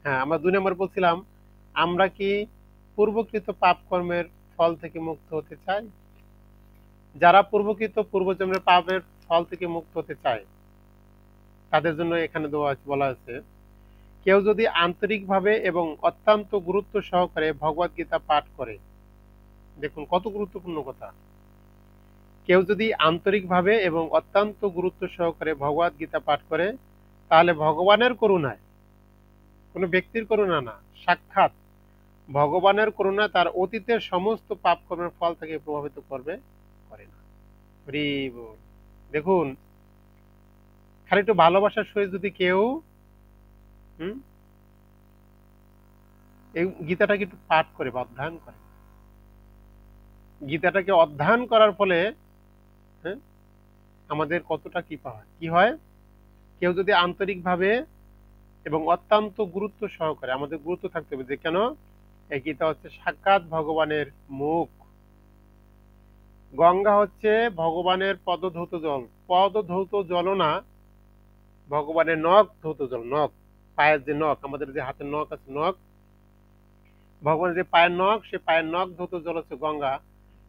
হ্যাঁ, আমরা ২ নম্বর বলছিলাম, আমরা কি পূর্বকৃত পাপ কর্মের ফল থেকে মুক্ত হতে চাই? যারা পূর্বজন্মের পাপের ফল থেকে মুক্ত হতে চায় তাদের জন্য এখানে বলা আছে, কেউ যদি আন্তরিকভাবে এবং অত্যন্ত গুরুত্ব সহকারে ভগবদ গীতা পাঠ করে দেখুন কত গুরুত্বপূর্ণ কথা। কেউ যদি আন্তরিকভাবে এবং অত্যন্ত গুরুত্ব সহকারে ভগবদ গীতা পাঠ করে, তাহলে ভগবানের করুণায়, কোনো ব্যক্তির করুণা না, সাক্ষাৎ ভগবানের করুণা তার অতীতের সমস্ত পাপ কর্মের ফল থেকে প্রভাবিত করবে, করে না। হরি বল। দেখুন, খালি একটু ভালোবাসার সহিত যদি কেউ হুম এই গীতাটাকে একটু পাঠ করে বা অধ্যয়ন করে, গীতাটাকে অধ্যয়ন করার ফলে হ্যাঁ, আমাদের কতটা কৃপা হয়, কি হয়। কেউ যদি আন্তরিকভাবে এবং অত্যন্ত গুরুত্ব সহকারে, আমাদের গুরুত্ব থাকতে হবে যে কেন এই গীতা হচ্ছে সাক্ষাৎ ভগবানের মুখ। গঙ্গা হচ্ছে ভগবানের পদধৌত জল, পদধৌত জলও না, ভগবানের নখ ধৌত জল। নখ, পায়ের যে নখ, আমাদের যে হাতের নখ আছে, নখ, ভগবানের যে পায়ের নখ, সে পায়ের নখ ধৌত জল হচ্ছে গঙ্গা।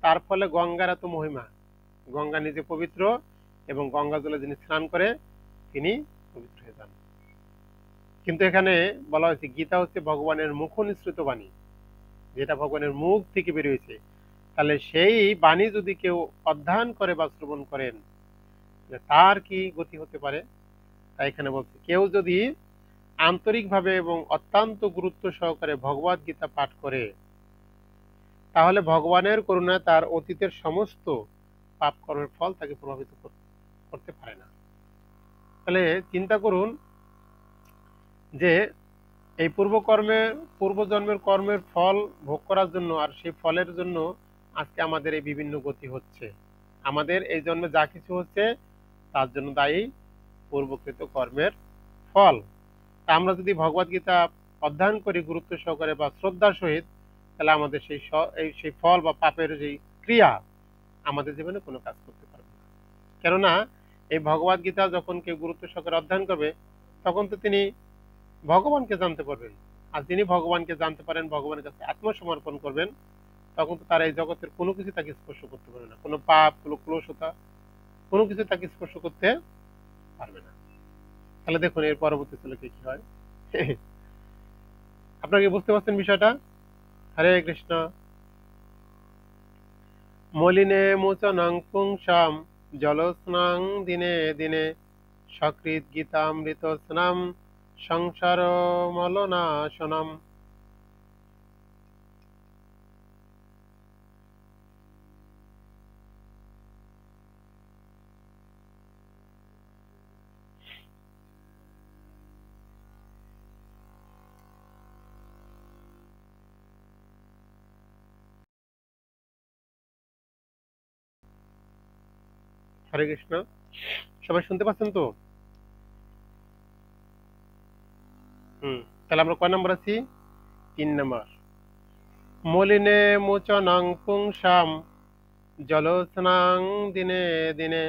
তার ফলে গঙ্গার এত মহিমা। গঙ্গা নিজে পবিত্র, এবং গঙ্গা জলে যিনি স্নান করে তিনি পবিত্র হয়ে যান। কিন্তু এখানে বলা হয়েছে গীতা হচ্ছে ভগবানের মুখ নিঃসৃত বাণী, যেটা ভগবানের মুখ থেকে বেরিয়েছে। তাহলে সেই বাণী যদি কেউ অধ্যয়ন করে বা শ্রবণ করেন, তার কি গতি হতে পারে। তাই এখানে বলছে কেউ যদি আন্তরিকভাবে এবং অত্যন্ত গুরুত্ব সহকারে ভগবদ গীতা পাঠ করে, তাহলে ভগবানের করুণায় তার অতীতের সমস্ত পাপ কর্মের ফল তাকে প্রভাবিত করতে পারে না। তাহলে চিন্তা করুন যে এই পূর্বজন্মের কর্মের ফল ভোগ করার জন্য, আর সেই ফলের জন্য আজকে আমাদের এই বিভিন্ন গতি হচ্ছে। আমাদের এই জন্মে যা কিছু হচ্ছে তার জন্য দায়ী পূর্বকৃত কর্মের ফল। তা আমরা যদি ভগবদ গীতা অধ্যয়ন করি গুরুত্ব সহকারে বা শ্রদ্ধার সহিত, তাহলে আমাদের সেই ফল বা পাপের যে ক্রিয়া আমাদের জীবনে কোনো কাজ করতে পারবে না। কেননা এই ভগবদ গীতা যখন কেউ গুরুত্ব সহকারে অধ্যয়ন করবে, তখন তো তিনি ভগবানকে জানতে পারবেন। আর যিনি ভগবানকে জানতে পারেন, ভগবানের কাছে আত্মসমর্পণ করবেন, তখন তো তার এই জগতের কোনো কিছু তাকে স্পর্শ করতে পারবে না। কোনো পাপ, কোনো ক্লোশতা, কোনো কিছু তাকে স্পর্শ করতে পারবে না। তাহলে দেখুন এর পরবর্তী শ্লোকে কি হয়। আপনারা কি বুঝতে পারছেন বিষয়টা? হরে কৃষ্ণ। মলিনে মোচনং পুংসাম জলস্নাং দিনে দিনে সকৃত গীতামৃত স্নাম সংসার মলনাশনম। হরে কৃষ্ণ। সবাই শুনতে পাচ্ছেন তো? তাহলে আমরা কয় নম্বর আছি? 3 নম্বর। মলিনে মোচনং পুংসাম জলস্নাং দিনে দিনে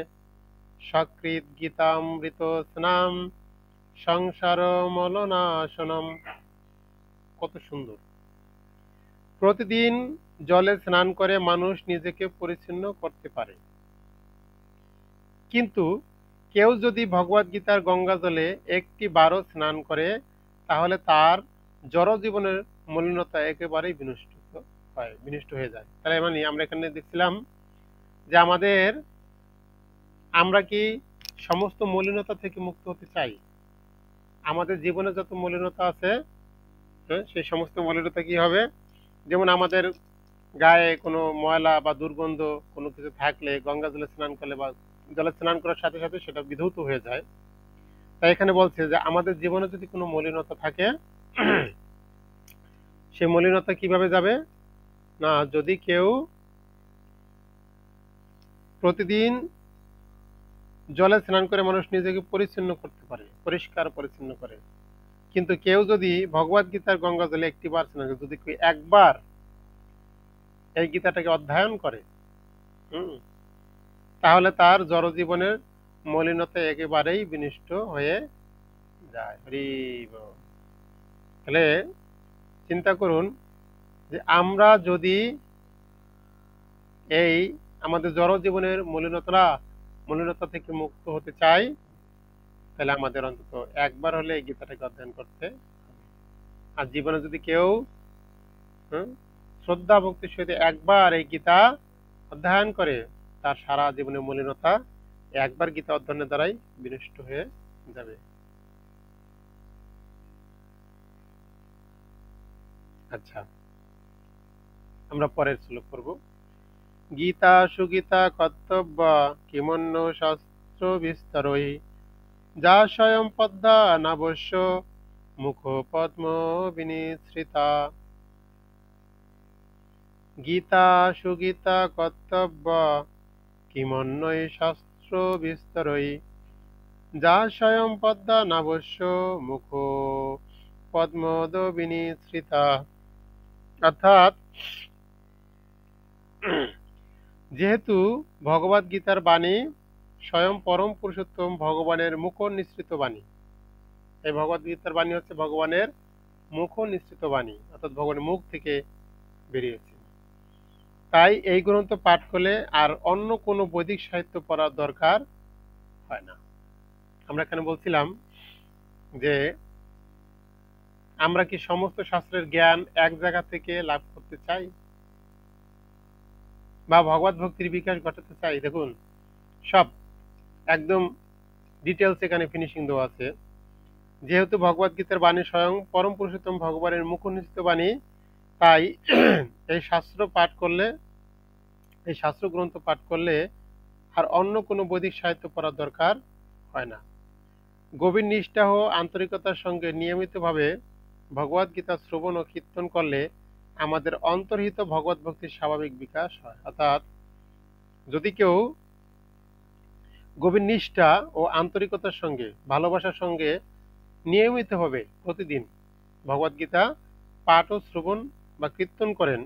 সকৃত গীতামৃত স্নাম সংসার মলনাশনম। কত সুন্দর। প্রতিদিন জলে স্নান করে মানুষ নিজেকে পরিচ্ছন্ন করতে পারে, কিন্তু কেউ যদি ভগবদ গীতার গঙ্গা জলে একটি বারও স্নান করে, তাহলে তার জড় জীবনের মলিনতা একেবারেই বিনষ্ট হয়ে যায়। তাহলে মানে আমরা এখানে দেখছিলাম যে আমরা কি সমস্ত মলিনতা থেকে মুক্ত হতে চাই? আমাদের জীবনে যত মলিনতা আছে, সেই সমস্ত মলিনতা কি হবে? যেমন আমাদের গায়ে কোনো ময়লা বা দুর্গন্ধ কোনো কিছু থাকলে গঙ্গা জলে স্নান করলে বা জলে স্নান করার সাথে সাথে সেটা বিধৌত হয়ে যায়। তাই এখানে বলছে যে আমাদের জীবনে যদি কোনো মলিনতা থাকে, সে মলিনতা কিভাবে যাবে? না, যদি কেউ প্রতিদিন জলে স্নান করে মানুষ নিজেকে পরিচ্ছন্ন করতে পারে, পরিষ্কার পরিচ্ছন্ন করে। কিন্তু কেউ যদি ভগবদ গীতার গঙ্গা জলে একটিবার স্নান করে, যদি কেউ একবার এই গীতাটাকে অধ্যয়ন করে, হুম তাহলে তার জড়জীবনের মলিনতা একেবারেই বিনষ্ট হয়ে যায়। হরি বল। তাহলে চিন্তা করুন যে আমরা যদি এই আমাদের জড়জীবনের মলিনতা থেকে মুক্ত হতে চাই, তাহলে আমাদের অন্তত একবার হলে এই গীতাটাকে অধ্যয়ন করতে হবে। আর জীবনে যদি কেউ হুম, শ্রদ্ধা ভক্তির সহিত একবার এই গীতা অধ্যয়ন করে তার সারা জীবনের মলিনতা একবার গীতা অধ্যয়নের দ্বারাই বিনষ্ট হয়ে যাবে। আচ্ছা, আমরা পরের শ্লোক পড়ব। গীতা সুগীতা কর্তব্য কিমন্য শাস্ত্র বিস্তরৈ যা স্বয়ং পদ্মা নাবস্য মুখ পদ্ম বিনিসৃতা। গীতা সুগীতা কর্তব্য কিমন্যৈ শাস্ত্র বিস্তরৈ যা স্বয়ং পদ্মা নাবস্য মুখ পদ্মদ বিনিসৃতা। অর্থাৎ যেহেতু ভগবদ গীতার বাণী স্বয়ং পরম পুরুষোত্তম ভগবানের মুখ নিঃসৃত বাণী, এই ভগবদ গীতার বাণী হচ্ছে ভগবানের মুখ নিঃসৃত বাণী, অর্থাৎ ভগবানের মুখ থেকে বেরিয়েছে। তাই এই গ্রন্থ পাঠ করলে আর অন্য কোনো বৈদিক সাহিত্য পড়ার দরকার হয় না। আমরা এখানে বলছিলাম যে আমরা কি সমস্ত শাস্ত্রের জ্ঞান এক জায়গা থেকে লাভ করতে চাই বা ভগবত ভক্তির বিকাশ ঘটাতে চাই? দেখুন, সব একদম ডিটেলস এখানে ফিনিশিং দেওয়া আছে। যেহেতু ভগবত গীতার বাণী স্বয়ং পরম পুরুষোত্তম ভগবানের মুখ নিঃসৃত বাণী, তাই এই শাস্ত্র পাঠ করলে, এই শাস্ত্র গ্রন্থ পাঠ করলে আর অন্য কোনো বৈদিক সাহিত্য পড়ার দরকার হয় না। গভীর নিষ্ঠা ও আন্তরিকতার সঙ্গে নিয়মিতভাবে ভগবদ গীতা শ্রবণ ও কীর্তন করলে আমাদের অন্তর্হিত ভগবত ভক্তির স্বাভাবিক বিকাশ হয়। অর্থাৎ যদি কেউ গভীর নিষ্ঠা ও আন্তরিকতার সঙ্গে, ভালোবাসার সঙ্গে নিয়মিতভাবে প্রতিদিন ভগবদ গীতা পাঠ ও শ্রবণ বা কীর্তন করেন,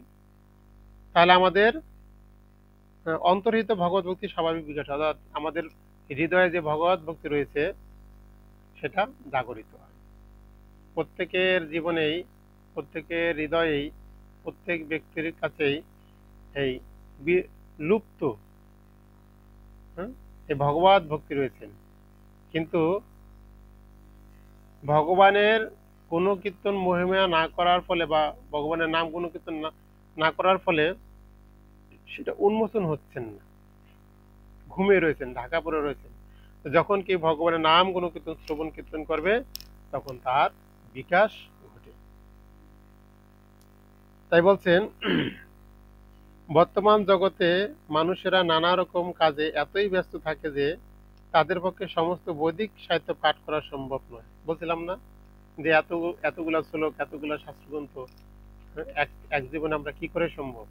তাহলে আমাদের অন্তর্হিত ভগবত ভক্তির স্বাভাবিক বিকাশ, অর্থাৎ আমাদের হৃদয়ে যে ভগবত ভক্তি রয়েছে সেটা জাগরিত হয়। প্রত্যেকের জীবনেই, প্রত্যেকের হৃদয়েই, প্রত্যেক ব্যক্তির কাছেই এই লুপ্ত এই ভগবত ভক্তি রয়েছেন, কিন্তু ভগবানের গুণকীর্তন মহিমা না করার ফলে বা ভগবানের নাম গুণকীর্তন না করার ফলে সেটা উন্মোচন হচ্ছেন না, ঘুমিয়ে রয়েছেন, ঢাকা পড়ে রয়েছেন। যখন কি ভগবানের নাম গুণকীর্তন শ্রবণ কীর্তন করবে তখন তার বিকাশ ঘটে। তাই বলছেন, বর্তমান জগতে মানুষেরা নানা রকম কাজে এতই ব্যস্ত থাকে যে তাদের পক্ষে সমস্ত বৈদিক সাহিত্য পাঠ করা সম্ভব নয়। বলছিলাম না যে এতগুলা শ্লোক, এতগুলা শাস্ত্রগ্রন্থ এক এক জীবনে আমরা কি করে সম্ভব?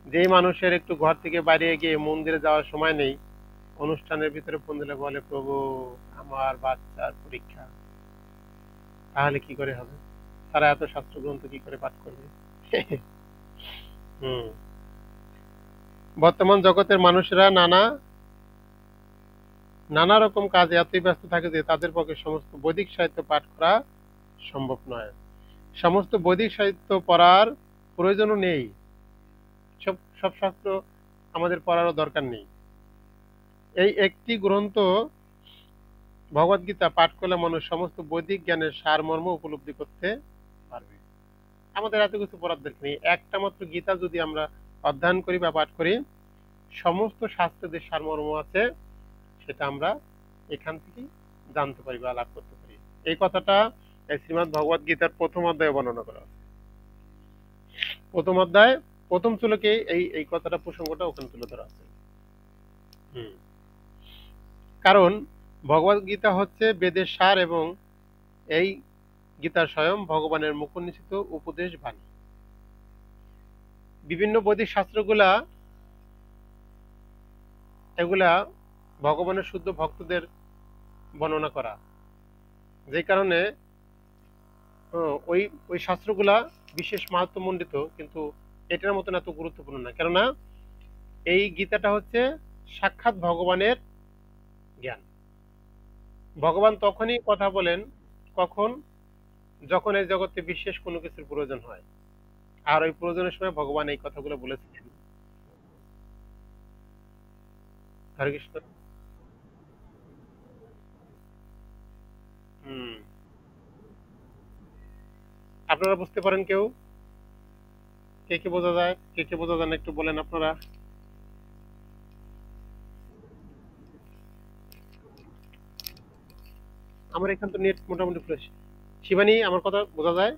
যেই মানুষের একটু ঘর থেকে বাইরে গিয়ে মন্দিরে যাওয়ার সময় নেই, অনুষ্ঠানের ভিতরে ফোন দিলে বলে প্রভু আমার বাচ্চার পরীক্ষা, তাহলে কি করে হবে? তারা এত শাস্ত্রগ্রন্থ কি করে পাঠ করবে? হুম। বর্তমান জগতের মানুষেরা নানা রকম কাজে এতই ব্যস্ত থাকে যে তাদের পক্ষে সমস্ত বৈদিক সাহিত্য পাঠ করা সম্ভব নয়। সমস্ত বৈদিক সাহিত্য পড়ার প্রয়োজনও নেই, সব সব শাস্ত্র আমাদের পড়ারও দরকার নেই। এই একটি গ্রন্থ ভগবদ গীতা পাঠ করলে মানুষ সমস্ত বৈদিক জ্ঞানের সারমর্ম উপলব্ধি করতে পারবে। আমাদের এত কিছু পড়ার দরকার নেই, একটা মাত্র গীতা যদি আমরা অধ্যয়ন করি বা পাঠ করি, সমস্ত শাস্ত্রের যে সারমর্ম আছে সেটা আমরা এখান থেকেই জানতে পারি বা লাভ করতে পারি। এই কথাটা এই শ্রীমদ্ ভগবদ গীতার প্রথম অধ্যায়ে বর্ণনা করা আছে। প্রথম অধ্যায় প্রথম শ্লোকে এই কথাটা, প্রসঙ্গটা ওখানে তুলে ধরা আছে। কারণ ভগবদ গীতা হচ্ছে বেদের সার এবং এই গীতা স্বয়ং ভগবানের মুখ নিঃসৃত উপদেশ বাণী। বিভিন্ন বৈদিক শাস্ত্রগুলা এগুলা ভগবানের শুদ্ধ ভক্তদের বর্ণনা করা, যে কারণে ওই ওই শাস্ত্রগুলা বিশেষ মাহাত্ম্যমণ্ডিত, কিন্তু এটার মতন এত গুরুত্বপূর্ণ না। কেননা এই গীতাটা হচ্ছে সাক্ষাৎ ভগবানের জ্ঞান। ভগবান তখনই কথা বলেন কখন, যখন এই জগতে বিশেষ কোনো কিছুর প্রয়োজন হয়, আর ওই প্রয়োজনের সময় ভগবান এই কথাগুলো বলেছিলেন। হরে কৃষ্ণ। হুম। আপনারা বুঝতে পারেন কেউ? কে কে বোঝা যায়, কে কে বোঝা যায় না একটু বলেন আপনারা। আমার এখান তো নেট মোটামুটি ফ্রেশ। শিবানী, আমার কথা বোঝা যায়?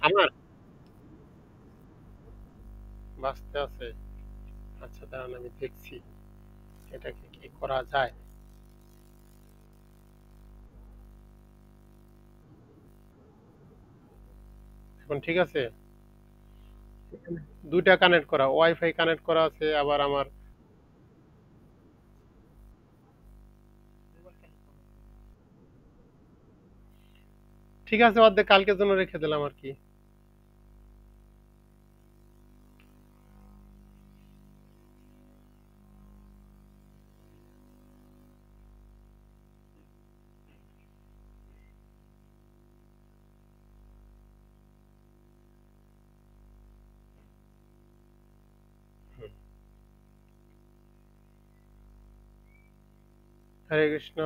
আমার বাঁচতে আছে। আচ্ছা দাঁড়ান, আমি দেখছি এটাকে কি করা যায়। এখন ঠিক আছে? দুইটা কানেক্ট করা, ওয়াইফাই কানেক্ট করা আছে, আবার আমার ঠিক আছে, অর্ধেক কালকের জন্য রেখে দিলাম আর কি। হরে কৃষ্ণ।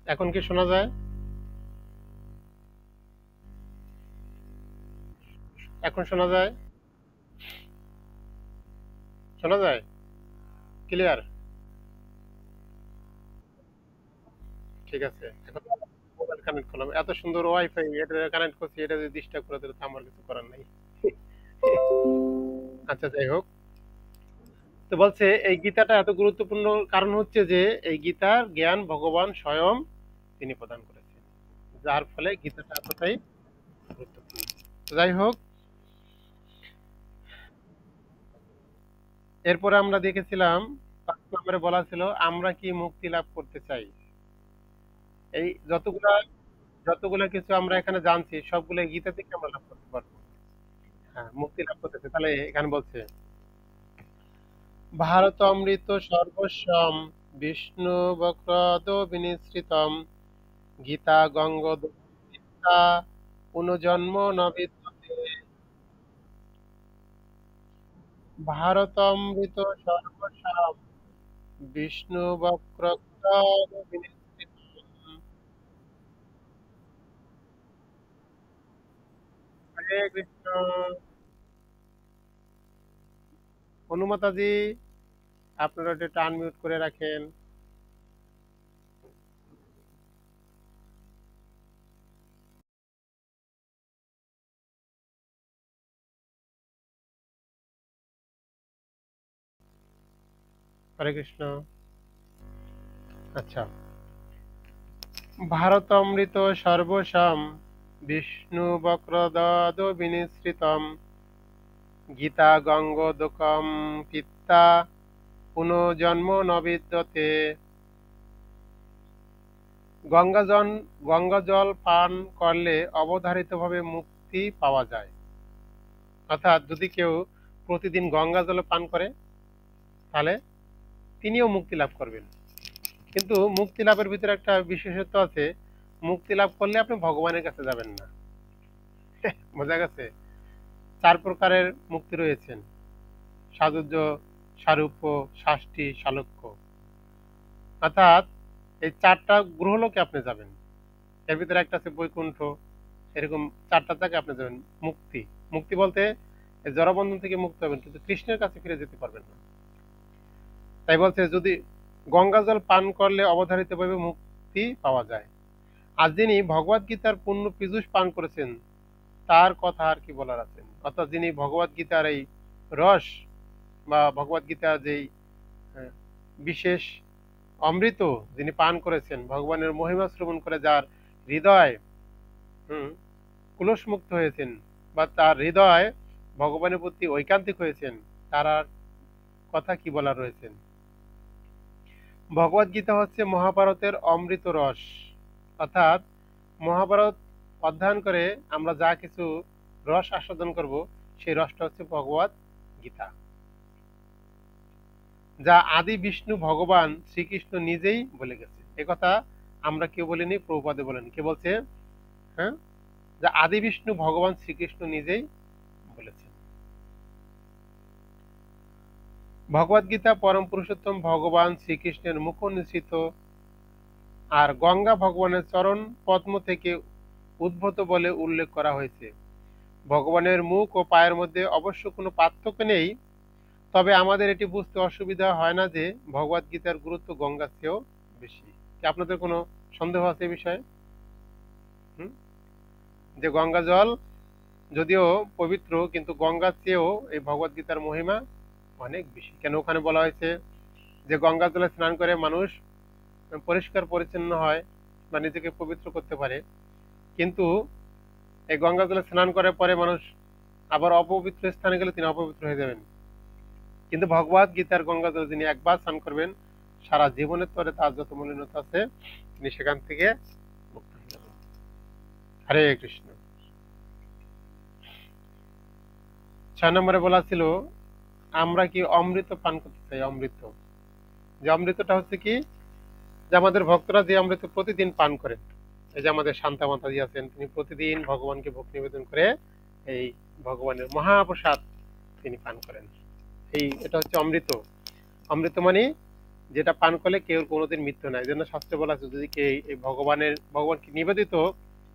এখন কি শোনা যায়? এখন শোনা যায়? শোনা যায়? ক্লিয়ার? ঠিক আছে, এখন মোবাইল কানেক্ট করলাম, এত সুন্দর ওয়াইফাই এটা কানেক্ট করছি, এটা যদি ডিস্টার্ব করে দিলে তো আমার কিছু করার নাই। আচ্ছা যাই হোক, তো বলছে এই গীতাটা এত গুরুত্বপূর্ণ কারণ হচ্ছে যে এই গীতার জ্ঞান ভগবান স্বয়ং তিনি প্রদান করেছেন, যার ফলে গীতাটা এতটাই গুরুত্বপূর্ণ। তো যাই হোক, এরপরে আমরা দেখেছিলাম 5 নম্বরে বলা ছিল আমরা কি মুক্তি লাভ করতে চাই। এই যতগুলা যতগুলা কিছু আমরা এখানে জানছি সবগুলো গীতা থেকে আমরা লাভ করতে পারবো। হ্যাঁ, মুক্তি লাভ করতেছে, তাহলে এখানে বলছে ভারত অমৃত সর্বস্বম বিষ্ণু বক্রদ বিনিসৃতম গীতা গঙ্গা পুনর্জন্ম নবিদ্যতে। ভারতমৃত সর্বসাম বিষ্ণু বক্রোত্তর বিনিশ্চিতম। হরে কৃষ্ণ। অনুমাতাজি, আপনারা একটু আনমিউট করে রাখেন। হরে কৃষ্ণ। আচ্ছা, ভারতমৃত সর্বসাম বিষ্ণু বক্রদদ বিনিশ্রিতম গীতা গঙ্গোদকম পিত্তা পুনর্জন্ম নবিদ্যতে। গঙ্গাজন গঙ্গা জল পান করলে অবধারিতভাবে মুক্তি পাওয়া যায়। অর্থাৎ যদি কেউ প্রতিদিন গঙ্গা জল পান করে তাহলে তিনিও মুক্তি লাভ করবেন। কিন্তু মুক্তি লাভের ভিতরে একটা বিশেষত্ব আছে, মুক্তি লাভ করলে আপনি ভগবানের কাছে যাবেন না। বোঝা গেছে? 4 প্রকারের মুক্তি রয়েছেন: সাযুজ্য, সারূপ্য, শাষ্টি, শালক্য। অর্থাৎ এই 4টা গ্রহলোকে আপনি যাবেন। এর ভিতরে একটা আছে বৈকুণ্ঠ। এরকম 4টা জায়গায় আপনি যাবেন। মুক্তি, মুক্তি বলতে এই জড়বন্ধন থেকে মুক্ত হবেন, কিন্তু কৃষ্ণের কাছে ফিরে যেতে পারবেন না। তাই বলছে যদি গঙ্গা জল পান করলে অবধারিতভাবে মুক্তি পাওয়া যায়। আর যিনি ভগবত গীতার পূর্ণ পীযূষ পান করেছেন তার কথা আর কি বলার আছে। অর্থাৎ যিনি ভগবত গীতার এই রস বা ভগবত গীতার যেই আহ, বিশেষ অমৃত যিনি পান করেছেন, ভগবানের মহিমা শ্রবণ করে যার হৃদয় হুম কুলসমুক্ত হয়েছেন বা তার হৃদয় ভগবানের প্রতি ঐকান্তিক হয়েছেন, তার আর কথা কি বলার রয়েছেন। ভগবত গীতা হচ্ছে মহাভারতের অমৃত রস। অর্থাৎ মহাভারত অধ্যয়ন করে আমরা যা কিছু রস আস্বাদন করব, সেই রসটা হচ্ছে ভগবত গীতা, যা আদি বিষ্ণু ভগবান শ্রীকৃষ্ণ নিজেই বলে গেছে। একথা আমরা কেউ বলিনি, প্রভুপাদে বলেন। কে বলছে? হ্যাঁ, যা আদি বিষ্ণু ভগবান শ্রীকৃষ্ণ নিজেই বলেছেন। ভগবত গীতা পরম পুরুষোত্তম ভগবান শ্রীকৃষ্ণের মুখ নিঃসৃত, আর গঙ্গা ভগবানের চরণ পদ্ম থেকে উদ্ভূত বলে উল্লেখ করা হয়েছে। ভগবানের মুখ ও পায়ের মধ্যে অবশ্য কোনো পার্থক্য নেই, তবে আমাদের এটি বুঝতে অসুবিধা হয় না যে ভগবদ গীতার গুরুত্ব গঙ্গার চেয়েও বেশি। কি আপনাদের কোনো সন্দেহ আছে এই বিষয়ে? হুম? যে গঙ্গা জল যদিও পবিত্র, কিন্তু গঙ্গার চেয়েও এই ভগবদ গীতার মহিমা অনেক বেশি। কেন ওখানে বলা হয়েছে যে গঙ্গা জলে স্নান করে মানুষ পরিষ্কার পরিচ্ছন্ন হয় বা নিজেকে পবিত্র করতে পারে, কিন্তু এই গঙ্গা জলে স্নান করার পরে মানুষ আবার অপবিত্র স্থানে গেলে তিনি অপবিত্র হয়ে যাবেন। কিন্তু ভগবদ গীতার গঙ্গা জলে যিনি একবার স্নান করবেন, সারা জীবনের তরে তার যত মলিনতা আছে তিনি সেখান থেকে মুক্ত হয়ে যাবেন। হরে কৃষ্ণ। 6 নম্বরে বলা ছিল আমরা কি অমৃত পান করতে চাই? অমৃত, যে অমৃতটা হচ্ছে কি, যে আমাদের ভক্তরা যে অমৃত প্রতিদিন পান করেন, এই যে আমাদের শান্তা মাতাজি আছেন, তিনি প্রতিদিন ভগবানকে ভোগ নিবেদন করে এই ভগবানের মহাপ্রসাদ তিনি পান করেন। এটা হচ্ছে অমৃত। অমৃত মানে যেটা পান করলে কেউ কোনোদিন মৃত্যু নাই। এই জন্য শাস্ত্রে বলা আছে যদি কে এই ভগবানকে নিবেদিত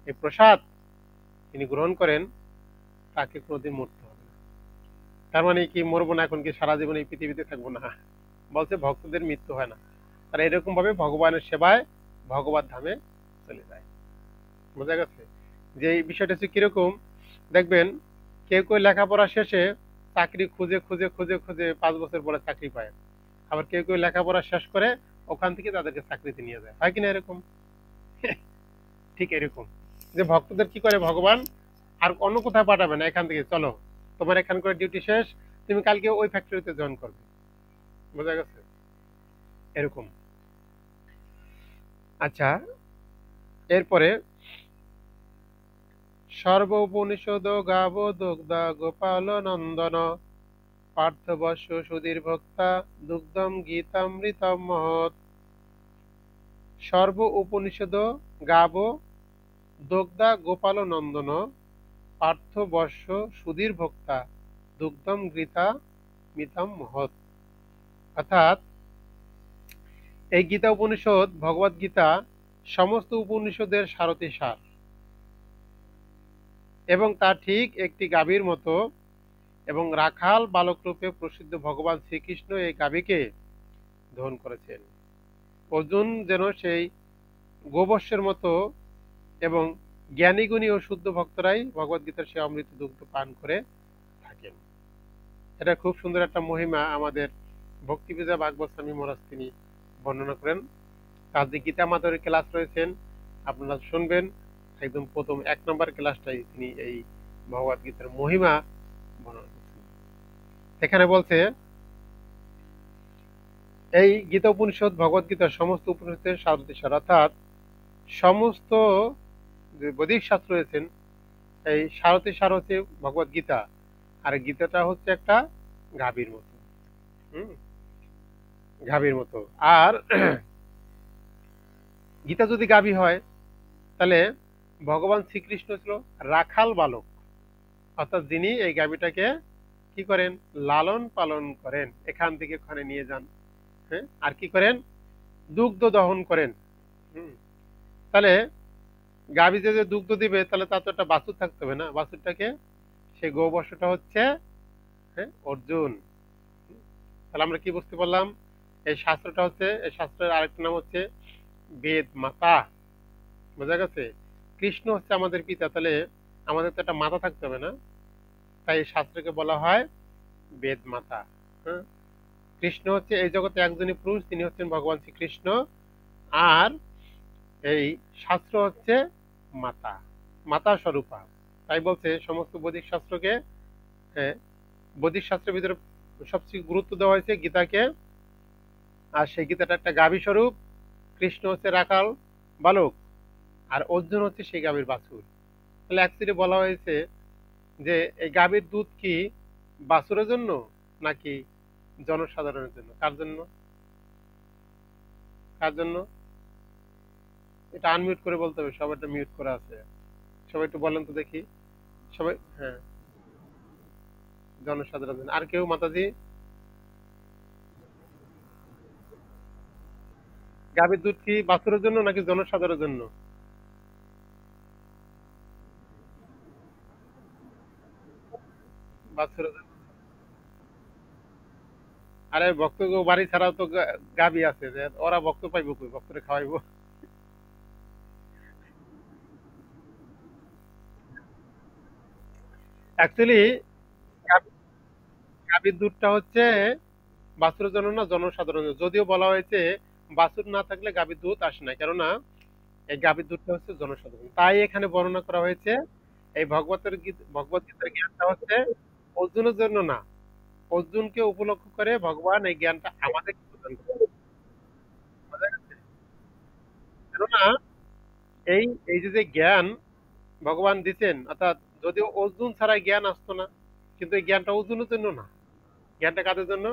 এই প্রসাদ তিনি গ্রহণ করেন, তাকে কোনোদিন মরতে হবে না। তার মানে কি মরবো না, এখন কি সারা জীবন এই পৃথিবীতে থাকবো না? বলছে ভক্তদের মৃত্যু হয় না, তারা এরকম ভাবে ভগবানের সেবায় ভগবত ধামে চলে যায়। বোঝা গেছে? যে এই বিষয়টা হচ্ছে কিরকম, দেখবেন কেউ কেউ লেখাপড়া শেষে চাকরি খুঁজে খুঁজে খুঁজে খুঁজে 5 বছর পরে চাকরি পায়, আবার কেউ কেউ লেখাপড়া শেষ করে ওখান থেকে তাদেরকে চাকরিতে নিয়ে যায়, হয় কিনা এরকম? ঠিক এরকম যে ভক্তদের কি করে ভগবান আর অন্য কোথাও পাঠাবে না, এখান থেকে চলো তোমার এখানকার ডিউটি শেষ, তুমি কালকে ওই ফ্যাক্টরিতে জয়েন করবে। বোঝা গেছে? এরকম। আচ্ছা, এরপরে সর্ব উপনিষদ গাব দুগ্ধা গোপাল নন্দন পার্থবস্য সুধীর ভক্তা দুগ্ধম গীতামৃতম মহৎ। সর্ব উপনিষদ গাব দুগ্ধা গোপাল নন্দন পার্থবস্য সুধীর ভক্তা দুগ্ধম গীতা মিতম মহৎ। অর্থাৎ এই গীতা উপনিষদ, ভগবদ গীতা সমস্ত উপনিষদের সারথি সার, এবং তা ঠিক একটি গাভীর মতো, এবং রাখাল বালক রূপে প্রসিদ্ধ ভগবান শ্রীকৃষ্ণ এই গাভীকে দহন করেছেন। অর্জুন যেন সেই গোবর্ষের মতো, এবং জ্ঞানীগুণী ও শুদ্ধ ভক্তরাই ভগবদ গীতার সে অমৃত দুগ্ধ পান করে থাকেন। এটা খুব সুন্দর একটা মহিমা আমাদের ভক্তিবিজা ভাগবত স্বামী মহারাজ তিনি বর্ণনা করেন। তার যে গীতা মাধুরী ক্লাস রয়েছেন আপনারা শুনবেন, একদম প্রথম 1 নম্বর ক্লাসটাই তিনি এই ভগবদ গীতার মহিমা বর্ণনা করছেন। এখানে বলছে এই গীতা উপনিষদ ভগবদ গীতার সমস্ত উপনিষদের সারথি সার, অর্থাৎ সমস্ত যে বৈদিক শাস্ত্র রয়েছেন এই সারথি সার হচ্ছে ভগবদ গীতা, আর গীতাটা হচ্ছে একটা গাভীর মতো। হুম, গাভীর মতো। আর গীতা যদি গাভী হয় তাহলে ভগবান শ্রীকৃষ্ণ ছিল রাখাল বালক, অর্থাৎ যিনি এই গাভীটাকে কি করেন, লালন পালন করেন, এখান থেকে ওখানে নিয়ে যান, হ্যাঁ, আর কি করেন, দুগ্ধ দহন করেন। হুম, তাহলে গাভী যে দুগ্ধ দিবে তাহলে তার তো একটা বাছুর থাকতে হবে না, বাছুরটাকে সেই গোবর্ষটা হচ্ছে, হ্যাঁ, অর্জুন। তাহলে আমরা কি বুঝতে পারলাম, এই শাস্ত্রটা হচ্ছে, এই শাস্ত্রের আরেকটা নাম হচ্ছে বেদ মাতা। বোঝা গেছে? কৃষ্ণ হচ্ছে আমাদের পিতা, তাহলে আমাদের তো একটা মাতা থাকতে হবে না, তাই এই শাস্ত্রকে বলা হয় বেদ মাতা। হ্যাঁ, কৃষ্ণ হচ্ছে এই জগতে একজনই পুরুষ, তিনি হচ্ছেন ভগবান শ্রীকৃষ্ণ, আর এই শাস্ত্র হচ্ছে মাতা, মাতা স্বরূপা। তাই বলছে সমস্ত বৈদিক শাস্ত্রকে, হ্যাঁ, বৈদিক শাস্ত্রের ভিতরে সবচেয়ে গুরুত্ব দেওয়া হয়েছে গীতাকে, আর সেই গীতাটা একটা গাভী স্বরূপ, কৃষ্ণ হচ্ছে রাখাল বালক, আর অর্জুন হচ্ছে সেই গাভীর বাছুর। তাহলে অ্যাকচুয়ালি বলা হয়েছে যে এই গাভীর দুধ কি বাছুরের জন্য নাকি জনসাধারণের জন্য? কার জন্য? কার জন্য? এটা আনমিউট করে বলতে হবে, সবাইটা মিউট করা আছে। সবাই একটু বলেন তো দেখি। সবাই, হ্যাঁ, জনসাধারণের জন্য। আর কেউ মাতাজি? গাভীর দুধ কি বাছুরের জন্য নাকি জনসাধারণের জন্য? বাছুরের জন্য। আরে ভক্ত বাড়ি ছাড়াও তো গাবি আছে, যে ওরা ভক্ত পাইবো কই, ভক্তরে খাওয়াইবো। অ্যাকচুয়ালি গাভীর দুধটা হচ্ছে বাছুরের জন্য না, জনসাধারণের। যদিও বলা হয়েছে বাছুর না থাকলে গাভীর দুধ আসে না, কেননা এই গাভীর দুধটা হচ্ছে জনসাধারণ। তাই এখানে বর্ণনা করা হয়েছে এই ভগবত গীতার জ্ঞানটা হচ্ছে অর্জুনের জন্য না, অর্জুনকে উপলক্ষ করে ভগবান এই জ্ঞানটা আমাদের প্রদান করে। বোঝা গেছে? কেননা এই এই যে যে জ্ঞান ভগবান দিচ্ছেন, অর্থাৎ যদিও অর্জুন ছাড়া এই জ্ঞান আসতো না, কিন্তু এই জ্ঞানটা অর্জুনের জন্য না, জ্ঞানটা কাদের জন্য?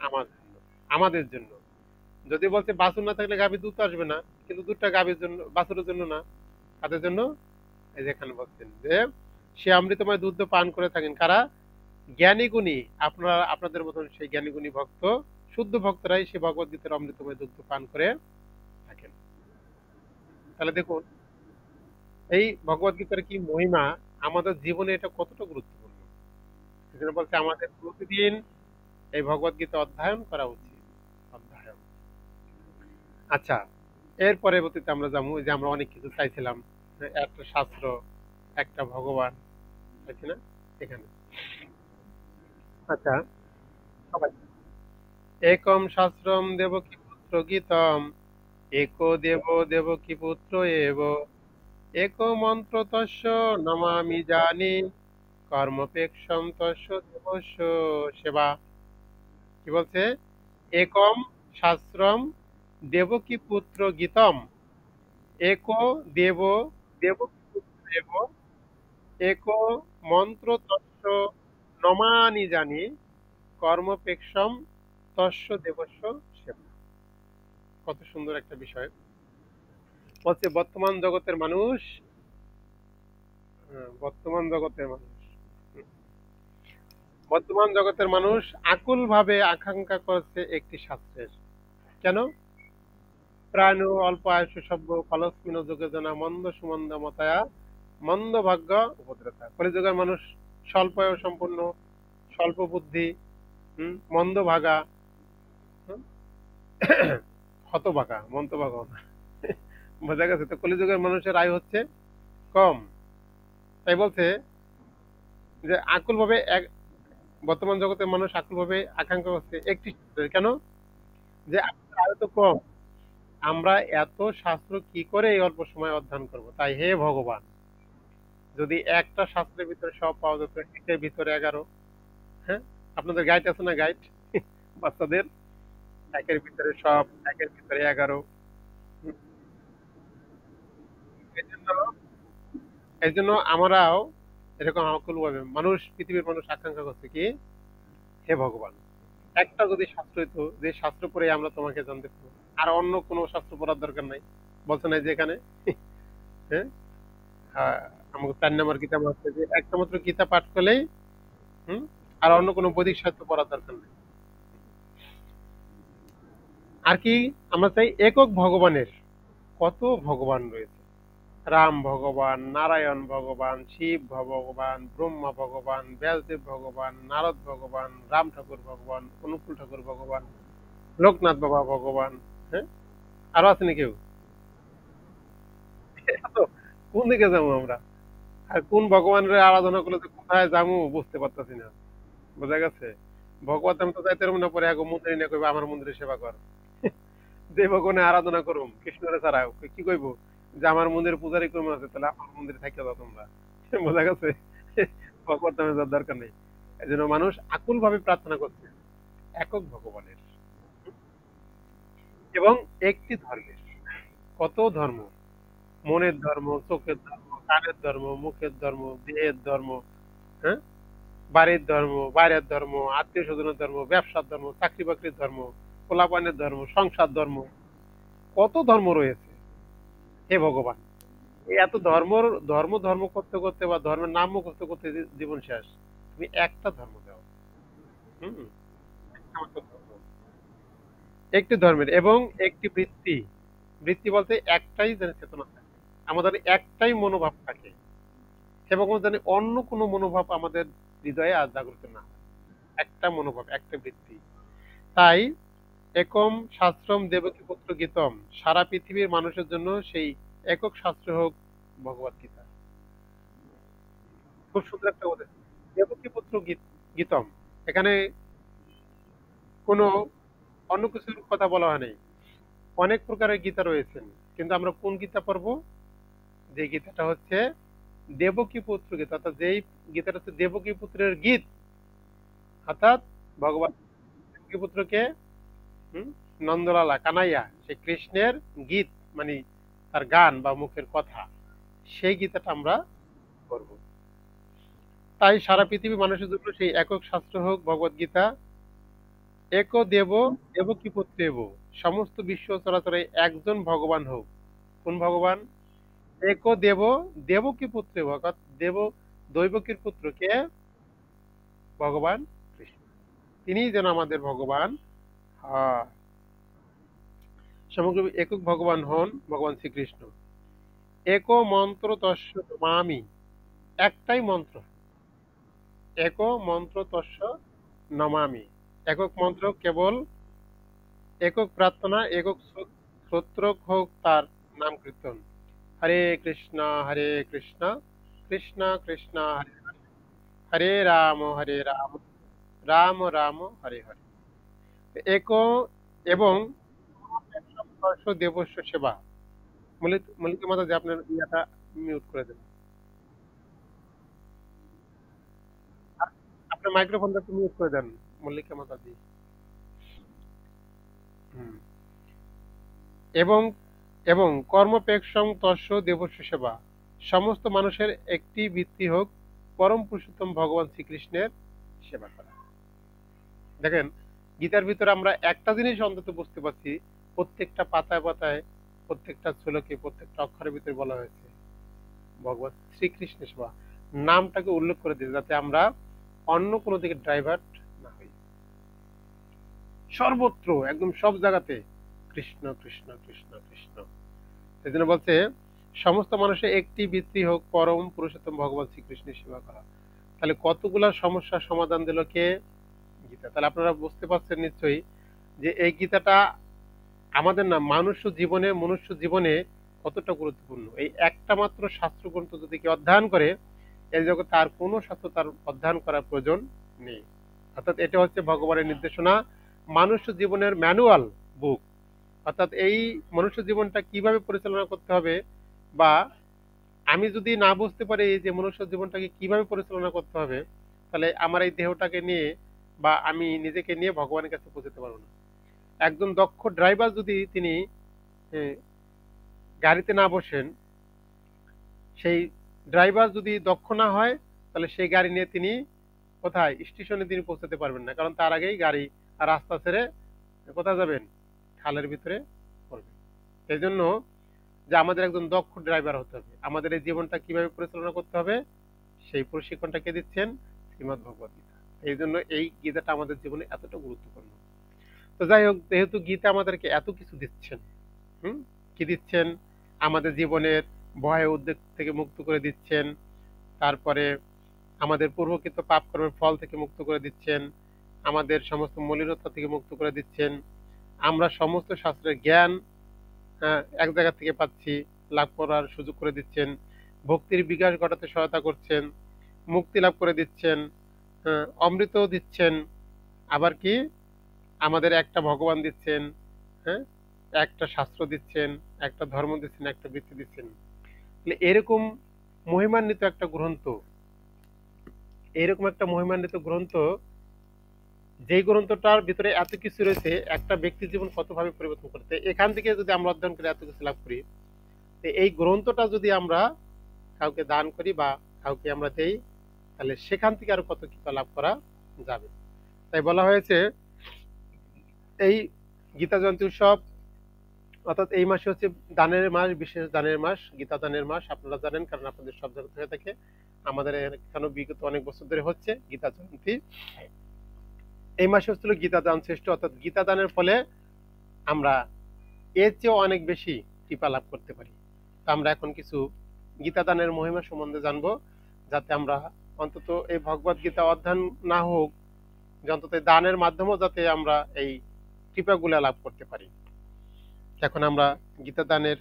আমাদের জন্য। আমাদের জন্য। যদি বলছে বাছুর না থাকলে গাভীর দুধ আসবে না, কিন্তু দুধটা গাভীর জন্য, বাছুরের জন্য না। কাদের জন্য? এই যে এখানে বলছেন যে সে অমৃতময় দুধ পান করে থাকেন কারা? জ্ঞানী গুণী। আপনারা আপনাদের মতন সেই জ্ঞানী গুণী ভক্ত, শুদ্ধ ভক্তরাই সে ভগবত গীতার অমৃতময় দুধ পান করে থাকেন। তাহলে দেখুন এই ভগবত গীতার কি মহিমা, আমাদের জীবনে এটা কতটা গুরুত্বপূর্ণ। সেজন্য বলছে আমাদের প্রতিদিন এই ভগবত গীতা অধ্যয়ন করা উচিত। অধ্যয়ন। আচ্ছা, এর পরবর্তীতে আমরা যাবো যে আমরা অনেক কিছু চাইছিলাম, একটা শাস্ত্র, একটা ভগবান, চাইছি না এখানে। আচ্ছা, সবাই একম শাস্ত্রম দেবকী পুত্র গীতম, एको देवो देवकी पुत्र एव, एको মন্ত্র তস্য নমামি জানি, কর্মপেক্ষম তস্য দেবস্য সেবা। কি বলছে? একম শাস্ত্রম দেবকী পুত্র গীতম, एको দেব দেবকী পুত্র এব, एको মন্ত্র তস্য নমানি জানি, কর্মপেক্ষম তস্য দেবস্য সেবা। কত সুন্দর একটা বিষয়। বলছে বর্তমান জগতের মানুষ, বর্তমান জগতের মানুষ, হুম, বর্তমান জগতের মানুষ আকুল ভাবে আকাঙ্ক্ষা করছে একটি শাস্ত্রের। কেন? প্রাণ অল্প আয়ুষ সভ্য ফলস্মিন যোগে জনা মন্দ সুমন্দ মতায়া, মন্দ ভাগ্য উপদ্রতা। কলিযুগের মানুষ স্বল্প আয়ু সম্পন্ন, স্বল্প বুদ্ধি, মন্দ ভাগা, হুম, হতভাগা, মন্তভাগা না। বোঝা গেছে তো? কলিযুগের মানুষের আয়ু হচ্ছে কম। তাই বলছে যে আকুল ভাবে বর্তমান জগতের মানুষ আকুল ভাবে আকাঙ্ক্ষা করছে একটি শাস্ত্রের। কেন? যে আমাদের আয়ু তো কম, আমরা এত শাস্ত্র কি করে এই অল্প সময় অধ্যয়ন করব? তাই হে ভগবান, যদি একটা শাস্ত্রের ভিতরে সব পাওয়া যেত, একের ভিতরে 11, হ্যাঁ, আপনাদের গাইড আছে না, গাইড বাচ্চাদের, একের ভিতরে সব, একের ভিতরে 11। এই জন্য এই জন্য আমরাও এরকম আকুল ভাবে মানুষ, পৃথিবীর মানুষ আকাঙ্ক্ষা করছে কি, হে ভগবান, একটা যদি শাস্ত্র হইতো যে শাস্ত্র পড়ে আমরা তোমাকে জানতে পারবো, আর অন্য কোনো শাস্ত্র পড়ার দরকার নাই। বলছে না যে এখানে, হ্যাঁ, আহ, আমাকে 4 নম্বর কিতাব আছে যে একটা মাত্র গীতা পাঠ করলেই, হুম, আর অন্য কোনো বৈদিক সাহিত্য পড়ার দরকার নেই। আর কি আমরা চাই একক ভগবানের। কত ভগবান রয়েছে, রাম ভগবান, নারায়ণ ভগবান, শিব ভগবান, ব্রহ্মা ভগবান, ব্যাসদেব ভগবান, নারদ ভগবান, রাম ঠাকুর ভগবান, অনুকূল ঠাকুর ভগবান, লোকনাথ বাবা ভগবান, হ্যাঁ, আরো আছেনি কেউ? এত কোন দিকে যাবো আমরা, আর কোন ভগবানের আরাধনা করলে যে কোথায় যাবো বুঝতে পারতেছি না। বোঝা গেছে? ভগবত আমি তো যাইতে পারবো না, পরে আগে মন্দিরে নিয়ে কইবো আমার মন্দিরে সেবা কর। যে ভগবানে আরাধনা করুম কৃষ্ণরে ছাড়া কি কইবো, যে আমার মন্দিরে পূজারি কর্ম আছে, তাহলে আমার মন্দিরে থাকতে দাও তোমরা। বোঝা গেছে? ভগবত নামে যাওয়ার দরকার নেই। এই জন্য মানুষ আকুল ভাবে প্রার্থনা করছে একক ভগবানের, এবং একটি ধর্মের। কত ধর্ম, মনের ধর্ম, চোখের ধর্ম, কানের ধর্ম, মুখের ধর্ম, দেহের ধর্ম, হ্যাঁ, বাড়ির ধর্ম, বাইরের ধর্ম, আত্মীয় স্বজনের ধর্ম, ব্যবসার ধর্ম, চাকরি বাকরির ধর্ম, পোলাপানের ধর্ম, সংসার ধর্ম, কত ধর্ম রয়েছে। হে ভগবান, এই এত ধর্ম, ধর্ম ধর্ম করতে করতে বা ধর্মের নাম করতে করতে জীবন শেষ, তুমি একটা ধর্ম দাও। হম, একটা মাত্র ধর্ম। একটি ধর্মের এবং একটি বৃত্তি। বৃত্তি বলতে একটাই যেন চেতনা থাকে, আমাদের একটাই মনোভাব থাকে। সে ভগবান জানে অন্য কোনো মনোভাব আমাদের হৃদয়ে আর জাগ্রত না হয়। একটা মনোভাব, একটা বৃত্তি। তাই একম শাস্ত্রম দেবকীপুত্র গীতম, সারা পৃথিবীর মানুষের জন্য সেই একক শাস্ত্র হোক ভগবত গীতা। খুব সুন্দর একটা উদাহরণ। দেবকীপুত্র গীতম, এখানে কোনো অন্য কিছুর কথা বলা হয় নাই। অনেক প্রকারের গীতা রয়েছেন, কিন্তু আমরা কোন গীতা পড়বো? যে গীতাটা হচ্ছে দেবকী পুত্র গীতা, অর্থাৎ যেই গীতাটা হচ্ছে দেবকী পুত্রের গীত, অর্থাৎ ভগবান দেবকী পুত্রকে নন্দলালা কানাইয়া সেই কৃষ্ণের গীত, মানে তার গান বা মুখের কথা, সেই গীতাটা আমরা করব। তাই সারা পৃথিবী মানুষের জন্য সেই একক শাস্ত্র হোক ভগবত গীতা। এক দেব দেবকী পুত্রেব, সমস্ত বিশ্ব চরাচরে একজন ভগবান হোক। কোন ভগবান? এক দেব দেবকী পুত্রেব, অর্থাৎ দেব দৈবকীর পুত্রকে ভগবান কৃষ্ণ, তিনি যেন আমাদের ভগবান হয়। সমগ্র একক ভগবান হন ভগবান শ্রীকৃষ্ণ। এক মন্ত্র তস্য নমামি, একটাই মন্ত্র, এক মন্ত্র তস্য নমামি, একক মন্ত্র, কেবল একক প্রার্থনা, একক স্তোত্র হোক তার নাম কীর্তন। হরে কৃষ্ণ কৃষ্ণ কৃষ্ণ হরে হরে, হরে রাম রাম রাম হরে হরে। এক এবং দেবস্ব সেবা। মল্লিকা মাতা, যে আপনার ইয়াটা মিউট করে দেন, আপনার মাইক্রোফোনটা একটু মিউট করে দেন মল্লিকা মাতা জি। হুম। এবং এবং কর্মপেক্ষং তস্য দেবস্ব সেবা, সমস্ত মানুষের একটি বৃত্তি হোক পরম পুরুষোত্তম ভগবান শ্রীকৃষ্ণের সেবা করা। দেখেন, গীতার ভিতরে আমরা একটা জিনিস অন্তত বুঝতে পারছি, প্রত্যেকটা পাতায় পাতায়, প্রত্যেকটা শ্লোকে, প্রত্যেকটা অক্ষরের ভিতরে বলা হয়েছে ভগবান শ্রীকৃষ্ণের সেবা, নামটাকে উল্লেখ করে দিয়েছে, যাতে আমরা অন্য কোনো দিকে ডাইভার্ট না হই। সর্বত্র একদম সব জায়গাতে কৃষ্ণ কৃষ্ণ কৃষ্ণ কৃষ্ণ। সেই জন্য বলছে সমস্ত মানুষের একটি বৃত্তি হোক পরম পুরুষোত্তম ভগবান শ্রীকৃষ্ণের সেবা করা। তাহলে কতগুলা সমস্যার সমাধান দিল কে? গীতা। তাহলে আপনারা বুঝতে পারছেন নিশ্চয়ই যে এই গীতাটা আমাদের না মনুষ্য জীবনে কতটা গুরুত্বপূর্ণ। এই একটা মাত্র শাস্ত্র গ্রন্থ যদি কেউ অধ্যয়ন করে, এই জগতে আর কোনো শাস্ত্র তার অধ্যয়ন করার প্রয়োজন নেই। অর্থাৎ এটা হচ্ছে ভগবানের নির্দেশনা, মানুষ্য জীবনের ম্যানুয়াল বুক। অর্থাৎ এই মনুষ্য জীবনটা কিভাবে পরিচালনা করতে হবে, বা আমি যদি না বুঝতে পারি যে মনুষ্য জীবনটাকে কিভাবে পরিচালনা করতে হবে, তাহলে আমার এই দেহটাকে নিয়ে বা আমি নিজেকে নিয়ে ভগবানের কাছে পৌঁছতে পারবো না। একজন দক্ষ ড্রাইভার যদি তিনি গাড়িতে না বসেন, সেই ড্রাইভার যদি দক্ষ না হয়, তাহলে সেই গাড়ি নিয়ে তিনি কোথায় স্টেশনে তিনি পৌঁছাতে পারবেন না, কারণ তার আগেই গাড়ি রাস্তা ছেড়ে কোথায় যাবেন? খালের ভিতরে পড়বে। এই জন্য যে আমাদের একজন দক্ষ ড্রাইভার হতে হবে, আমাদের এই জীবনটা কিভাবে পরিচালনা করতে হবে সেই প্রশিক্ষণটা কে দিচ্ছেন? শ্রীমদ্ ভগবত গীতা। এই জন্য এই গীতাটা আমাদের জীবনে এতটা গুরুত্বপূর্ণ। তো যাই হোক, যেহেতু গীতা আমাদেরকে এত কিছু দিচ্ছেন, কি দিচ্ছেন? আমাদের জীবনের ভয় উদ্বেগ থেকে মুক্ত করে দিচ্ছেন, তারপরে আমাদের পূর্বকৃত পাপ কর্মের ফল থেকে মুক্ত করে দিচ্ছেন, আমাদের সমস্ত মলিনতা থেকে মুক্ত করে দিচ্ছেন, আমরা সমস্ত শাস্ত্রের জ্ঞান এক জায়গা থেকে পাচ্ছি, লাভ করার সুযোগ করে দিচ্ছেন, ভক্তির বিকাশ ঘটাতে সহায়তা করছেন, মুক্তি লাভ করে দিচ্ছেন, অমৃত দিচ্ছেন, আবার কি আমাদের একটা ভগবান দিচ্ছেন, হ্যাঁ, একটা শাস্ত্র দিচ্ছেন, একটা ধর্ম দিচ্ছেন, একটা বৃত্তি দিচ্ছেন। এরকম মহিমান্বিত একটা গ্রন্থ, যেই গ্রন্থটার ভিতরে এত কিছু রয়েছে, একটা ব্যক্তির জীবন কতভাবে পরিবর্তন করতে, এখান থেকে যদি আমরা অধ্যয়ন করে এত কিছু লাভ করি, এই গ্রন্থটা যদি আমরা কাউকে দান করি বা কাউকে আমরা দেই, তাহলে সেখান থেকে আরো কত কিছু লাভ করা যাবে। তাই বলা হয়েছে এই গীতা জয়ন্তী উৎসব, অর্থাৎ এই মাসে হচ্ছে দানের মাস, বিশেষ দানের মাস, গীতা দানের মাস। আপনারা জানেন, কারণ আপনাদের সব জায়গাতে হয়ে থাকে, আমাদের এখানে বিগত অনেক বছর ধরে হচ্ছে গীতা জয়ন্তী। এই মাসে হচ্ছিল গীতা দান শ্রেষ্ঠ, অর্থাৎ গীতা দানের ফলে আমরা এর চেয়েও অনেক বেশি কৃপা লাভ করতে পারি। তা আমরা এখন কিছু গীতা দানের মহিমা সম্বন্ধে জানবো, যাতে আমরা অন্তত এই ভগবত গীতা অধ্যয়ন না হোক, যে অন্তত দানের মাধ্যমেও যাতে আমরা এই কৃপাগুলা লাভ করতে পারি। এখন আমরা গীতা দানের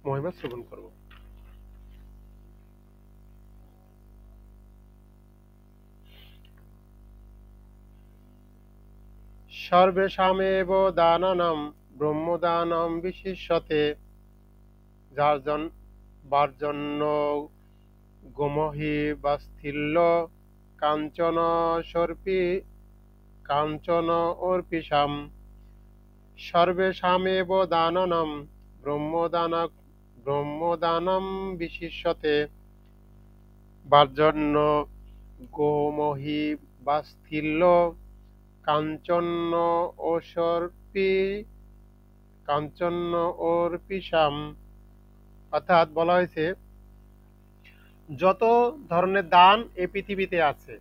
মহিমা শ্রবণ করব। সর্বেষামেব দানানাম ব্রহ্মদানম বিশিষ্যতে বার্জন্য গোমহি বাস্থিল্য কাঞ্চন অর্পিষাম। সর্বেষামেব দানানাম ব্রহ্মদানম বিশিষ্যতে বার্জন্য গোমহি বাস্থিল্য কাঞ্চন অর্পিষাম। অর্থাৎ বলা হয়েছে যত ধরনের দান এই পৃথিবীতে আছে,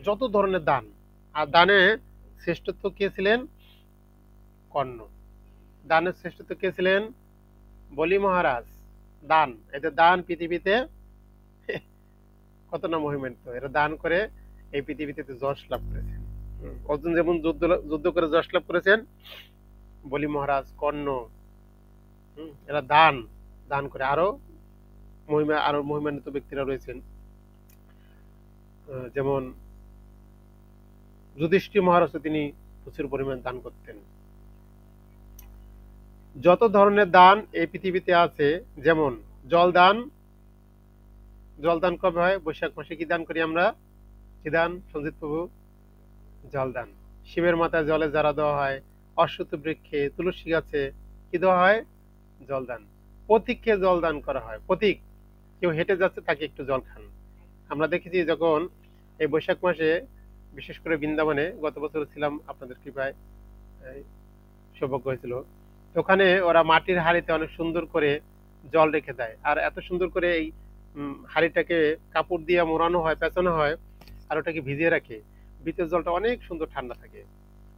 যত ধরনের দান, আর দানে শ্রেষ্ঠত্ব কে ছিলেন? কর্ণ। দানের শ্রেষ্ঠত্ব কে ছিলেন? বলি মহারাজ। দান, এদের দান পৃথিবীতে কত না মহিমান্বিত। এরা দান করে এই পৃথিবীতে যশ লাভ করেছেন। অর্জুন যেমন যুদ্ধ করে যশ লাভ করেছেন, বলি মহারাজ, কর্ণ, এরা দান করে আরো মহিমান্বিত ব্যক্তিরা রয়েছেন। যেমন যুধিষ্ঠির মহারাজ, তিনি প্রচুর পরিমাণ দান করতেন। যত ধরনের দান এই পৃথিবীতে আছে, যেমন জলদান কবে হয়? বৈশাখ মাসে। কি দান করি আমরা? কি দান সঞ্জিত প্রভু? জলদান। শিবের মাথায় জলে যারা দেওয়া হয়, অশ্বত্থ বৃক্ষে, তুলসী গাছে কি দেওয়া হয়? জলদান। পথিককে জলদান করা হয়। পথিক, কেউ হেঁটে যাচ্ছে, তাকে একটু জল খান। আমরা দেখেছি যখন এই বৈশাখ মাসে, বিশেষ করে বৃন্দাবনে, গত বছর ছিলাম, আপনাদের কৃপায় সৌভাগ্য হয়েছিল, ওখানে ওরা মাটির হাঁড়িতে অনেক সুন্দর করে জল রেখে দেয়। আর এত সুন্দর করে এই হাঁড়িটাকে কাপড় দিয়ে মোড়ানো হয়, পেঁচানো হয়, আর ওটাকে ভিজিয়ে রাখে। ভিতরের জলটা অনেক সুন্দর ঠান্ডা থাকে।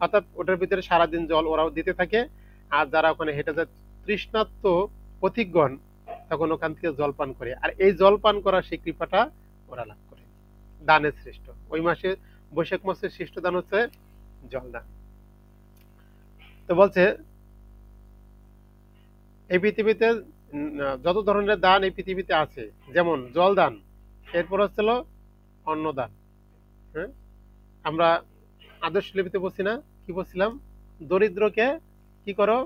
অর্থাৎ ওটার ভিতরে সারাদিন জল ওরাও দিতে থাকে, আর যারা ওখানে হেঁটে যায় তৃষ্ণার্ত পথিকগণ, তখন ওখান থেকে জল পান করে। আর এই জল পান করার সেই কৃপাটা ওরা লাভ করে। দানের শ্রেষ্ঠ ওই মাসে, বৈশাখ মাসের শ্রেষ্ঠ দান হচ্ছে জলদান। তো বলছে এই পৃথিবীতে যত ধরনের দান এই পৃথিবীতে আছে, যেমন জলদান, এরপর হচ্ছিল অন্নদান। হ্যাঁ, আমরা আদর্শ লিপিতে বলছি না, কি বলছিলাম? দরিদ্রকে কি করো?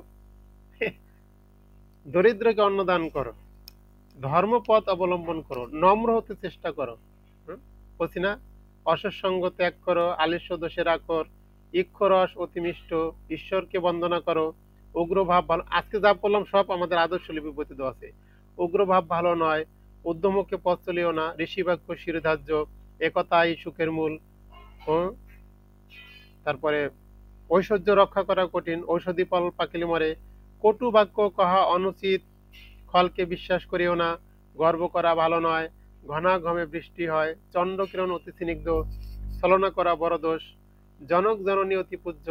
দরিদ্রকে অন্নদান করো, ধর্মপথ অবলম্বন করো, নম্র হতে চেষ্টা করো। বলছি না, অসৎসঙ্গ ত্যাগ করো, আলস্য দোষে রাখো, ইক্ষরস অতি মিষ্ট, ঈশ্বরকে বন্দনা করো, উগ্রভাব ভালো। আজকে যা বললাম সব আমাদের আদর্শ লিপি বইতে দেওয়া আছে। উগ্রভাব ভালো নয়, উদ্যমকে পথ চলিও না, ঋষি বাক্য শিরোধার্য, একতাই সুখের মূল। তারপরে ঐশ্বর্য রক্ষা করা কঠিন, ঔষধি ফল পাকিলে মরে, কটু বাক্য কহা অনুচিত, ফলকে বিশ্বাস করিও না, গর্ব করা ভালো নয়, ঘনাঘমে বৃষ্টি হয়, চন্দ্রকিরণ অতি স্নিগ্ধ, ছলনা করা বড় দোষ, জনক জননী অতি পূজ্য,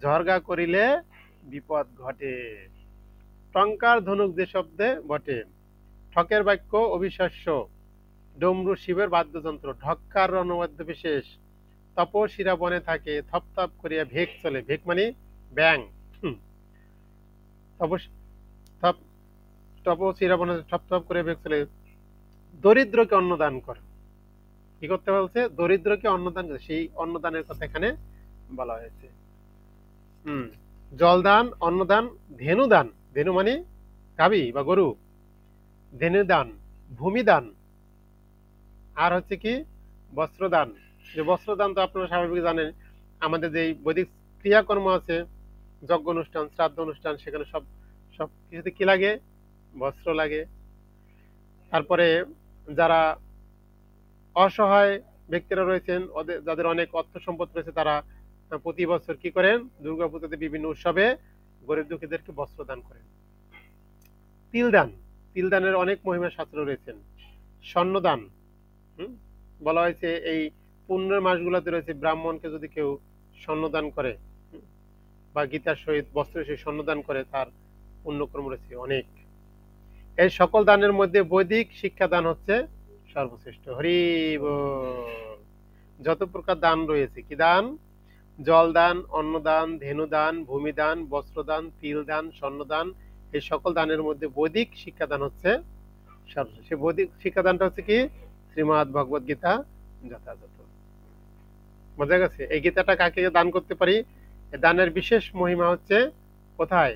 ঝর্গা করিলে বিপদ ঘটে, টঙ্কার ধনুক যে শব্দে বটে, ঠকের বাক্য অবিশ্বাস্য, ডমরু শিবের বাদ্যযন্ত্র, ঢক্কার রণবাদ্য বিশেষ, তপশিরা বনে থাকে, থপথপ করিয়া ভেগ চলে। ভেগ মানে ব্যাং। তপশিরা বনে থপথপ করে ভেগ চলে। দরিদ্রকে অন্নদান করে। কি করতে বলছে? দরিদ্রকে অন্নদান করে। সেই অন্নদানের কথা এখানে বলা হয়েছে। জলদান, অন্নদান, ধেনুদান, ধেনু মানে গাভী বা গরু, ধেনুদান, ভূমিদান, আর হচ্ছে কি বস্ত্রদান। যে বস্ত্রদান তো আপনারা স্বাভাবিক জানেন, আমাদের যে বৈদিক ক্রিয়াকর্ম আছে, যজ্ঞ অনুষ্ঠান, শ্রাদ্ধ অনুষ্ঠান, সেখানে সব কিছুতে কি লাগে? বস্ত্র লাগে। তারপরে যারা অসহায় ব্যক্তিরা রয়েছেন, যাদের অনেক অর্থ সম্পদ রয়েছে, তারা প্রতি বছর কি করেন? দুর্গাপূজাতে বিভিন্ন উৎসবে গরিব দুঃখীদেরকে বস্ত্র দান করেন। তিলদান, তিলদানের অনেক মহিমা শাস্ত্র রয়েছেন। স্বর্ণদান, বলা হয়েছে এই পুণ্যের মাসগুলোতে রয়েছে, ব্রাহ্মণকে যদি কেউ স্বর্ণদান করে বা গীতার সহিত বস্ত্রের সহিত স্বর্ণদান করে, তার পুণ্যকর্ম রয়েছে অনেক। এই সকল দানের মধ্যে বৈদিক শিক্ষাদান হচ্ছে সর্বশ্রেষ্ঠ। হরি বল। যত প্রকার দান রয়েছে, কি দান? জল দান, অন্ন দান, ধেনু দান, ভূমি দান, বস্ত্র দান, তিল দান, স্বর্ণ দান, এই সকল দানের মধ্যে বৈদিক শিক্ষাদান হচ্ছে সর্বশ্রেষ্ঠ। সেই বৈদিক শিক্ষাদানটা হচ্ছে কি? শ্রীমদ্ ভগবদ গীতা যথাযথ। বোঝা গেছে? এই গীতাটা কাকে দান করতে পারি? এই দানের বিশেষ মহিমা হচ্ছে কোথায়?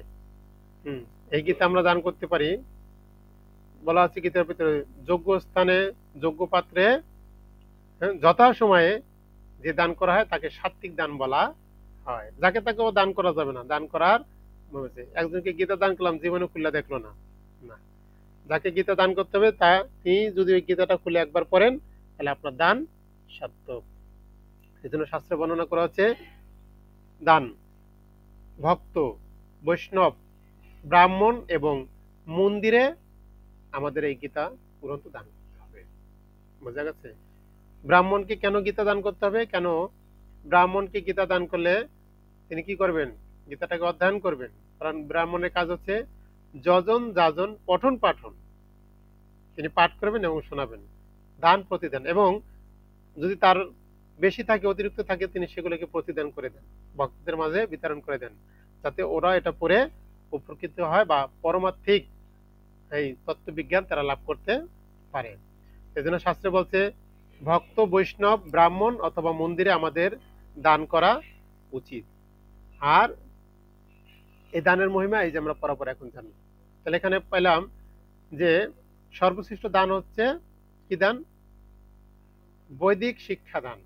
এই গীতা আমরা দান করতে পারি, বলা আছে গীতার ভিতরে, যোগ্য স্থানে যোগ্য পাত্রে যথা সময়ে যে দান করা হয় তাকে সাত্বিক দান বলা হয়। যাকে তাকেও দান করা যাবে না, দান করার একজনকে গীতা দান করলাম, জীবনে খুলে দেখলো না, না, যাকে গীতা দান করতে হবে তা তিনি যদি ওই গীতাটা খুলে একবার পড়েন তাহলে আপনার দান সার্থক। এই জন্য শাস্ত্রে বর্ণনা করা হচ্ছে দান ভক্ত, বৈষ্ণব, ব্রাহ্মণ এবং মন্দিরে আমাদের এই গীতা গ্রন্থ দান করতে হবে। বোঝা গেছে? ব্রাহ্মণকে কেন গীতা দান করতে হবে? কেন? ব্রাহ্মণকে গীতা দান করলে তিনি কি করবেন? গীতাটাকে অধ্যয়ন করবেন। কারণ ব্রাহ্মণের কাজ হচ্ছে যজন যাজন পঠন পাঠন, তিনি পাঠ করবেন এবং শোনাবেন, দান প্রতিদান, এবং যদি তার বেশি থাকে, অতিরিক্ত থাকে, তিনি সেগুলোকে প্রতিদান করে দেন, ভক্তদের মাঝে বিতরণ করে দেন, যাতে ওরা এটা পড়ে উপকৃত হয় বা পরমার্থিক এই তত্ত্ববিজ্ঞান তারা লাভ করতে পারে। এজন্য শাস্ত্রে বলছে ভক্ত, বৈষ্ণব, ব্রাহ্মণ অথবা মন্দিরে আমাদের দান করা উচিত। আর এই দানের মহিমা এই যে আমরা পরপর এখন জানি। তাহলে এখানে পেলাম যে সর্বশ্রেষ্ঠ দান হচ্ছে কি দান? বৈদিক শিক্ষা দান।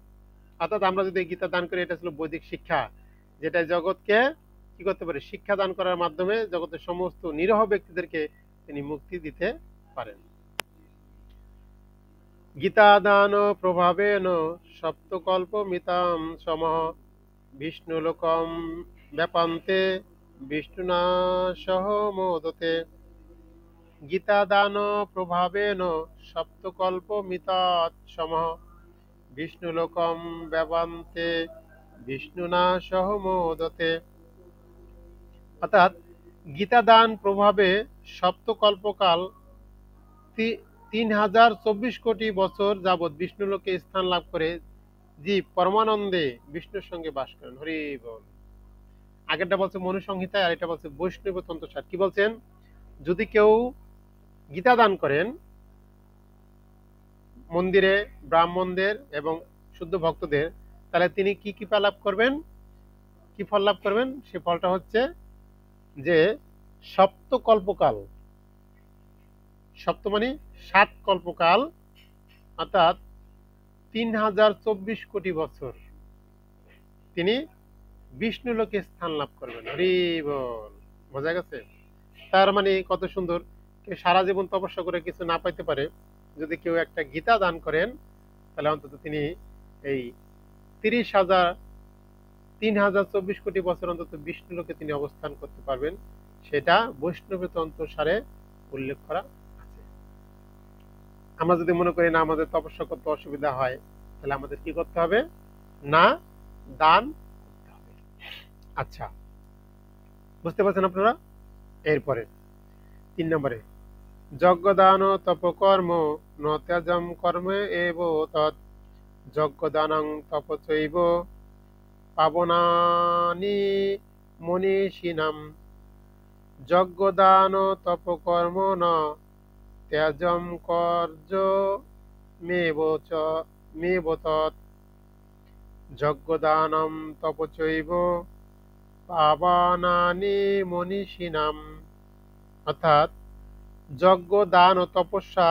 অর্থাৎ আমরা যদি গীতা দান করি, এটা ছিল বৈদিক শিক্ষা, যেটা জগৎকে কি করতে পারে? শিক্ষা দান করার মাধ্যমে জগতের সমস্ত নিরহ ব্যক্তিদেরকে তিনি মুক্তি দিতে পারেন। গীতা দান প্রভাবেন সপ্তকল্প মিতাম সমহ বিষ্ণুলোকম ব্যাপান্তে বিষ্ণুনা সহ মোদতে। গীতা দান প্রভাবেন সপ্তকল্প মিতাৎ সমহ বিষ্ণুলোকম ব্যাপান্তে বিষ্ণুনা সহ মোদতে। অর্থাৎ গীতা দান প্রভাবে সপ্তকল্পকাল 3024 কোটি বছর যাবৎ বিষ্ণুলোকে স্থান লাভ করে জীব পরমানন্দে বিষ্ণুর সঙ্গে বাস করেন। হরি বল। আগেরটা বলছে মনুসংহিতায়, আর এটা বলছে বৈষ্ণব তন্ত্রসার। কি বলছেন? যদি কেউ গীতা দান করেন মন্দিরে ব্রাহ্মণদের এবং শুদ্ধ ভক্তদের, তাহলে তিনি কি কি ফল লাভ করবেন? কি ফল লাভ করবেন? সে ফলটা হচ্ছে যে সপ্তকল্পকাল, সপ্ত মানে 7 কল্পকাল, অর্থাৎ 3024 কোটি বছর তিনি বিষ্ণুলোকে স্থান লাভ করবেন। হরি বল। বোঝা গেছে? তার মানে কত সুন্দর। কেউ সারা জীবন তপস্যা করে কিছু না পাইতে পারে, যদি কেউ একটা গীতা দান করেন তাহলে অন্তত তিনি এই 3024 কোটি বছর অন্তত বিষ্ণুলোকে তিনি অবস্থান করতে পারবেন। সেটা বৈষ্ণব তন্ত্র সারে উল্লেখ করা আছে। আমরা যদি মনে করি না আমাদের তপস্যা করতে অসুবিধা হয়, তাহলে আমাদের কি করতে হবে? না, দান করতে হবে। আচ্ছা, বুঝতে পারছেন আপনারা? এরপরে 3 নম্বরে, যজ্ঞদান তপকর্ম ন ত্যাজম কর্মে এব তৎ যজ্ঞদানং তপচৈব পাবনানি মনীষিণাম। যজ্ঞদান তপকর্ম ন ত্যাজম কর্য মেব তৎ যজ্ঞদানম তপচৈব পাবনানি মনীষিণাম। অর্থাৎ যজ্ঞ, দান ও তপস্যা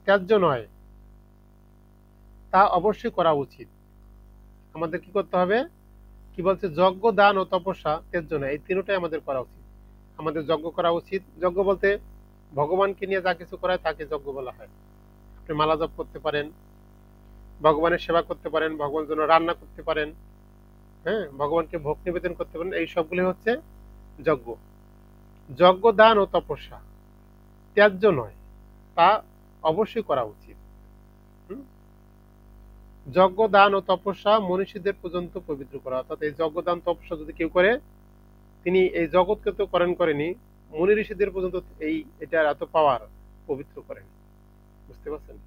ত্যায্য নয়, তা অবশ্যই করা উচিত। আমাদের কি করতে হবে? কি বলছে? যজ্ঞ, দান ও তপস্যা ত্যায্য নয়, এই তিনটাই আমাদের করা উচিত। আমাদের যজ্ঞ করা উচিত। যজ্ঞ বলতে ভগবানকে নিয়ে যা কিছু করা হয় তাকে যজ্ঞ বলা হয়। আপনি মালা জপ করতে পারেন, ভগবানের সেবা করতে পারেন, ভগবানের জন্য রান্না করতে পারেন, হ্যাঁ, ভগবানকে ভোগ নিবেদন করতে পারেন, এই সবগুলি হচ্ছে যজ্ঞ। যজ্ঞ, দান ও তপস্যা ত্যায্য নয়, তা অবশ্যই করা উচিত। যজ্ঞ, দান ও তপস্যা মনীষীদের পর্যন্ত পবিত্র করা। অর্থাৎ এই যজ্ঞ, দান, তপস্যা যদি কেউ করে, তিনি এই জগৎকে তো করেনি, মুনি ঋষিদের পর্যন্ত এটার এত পাওয়ার, পবিত্র করেন। বুঝতে পারছেন?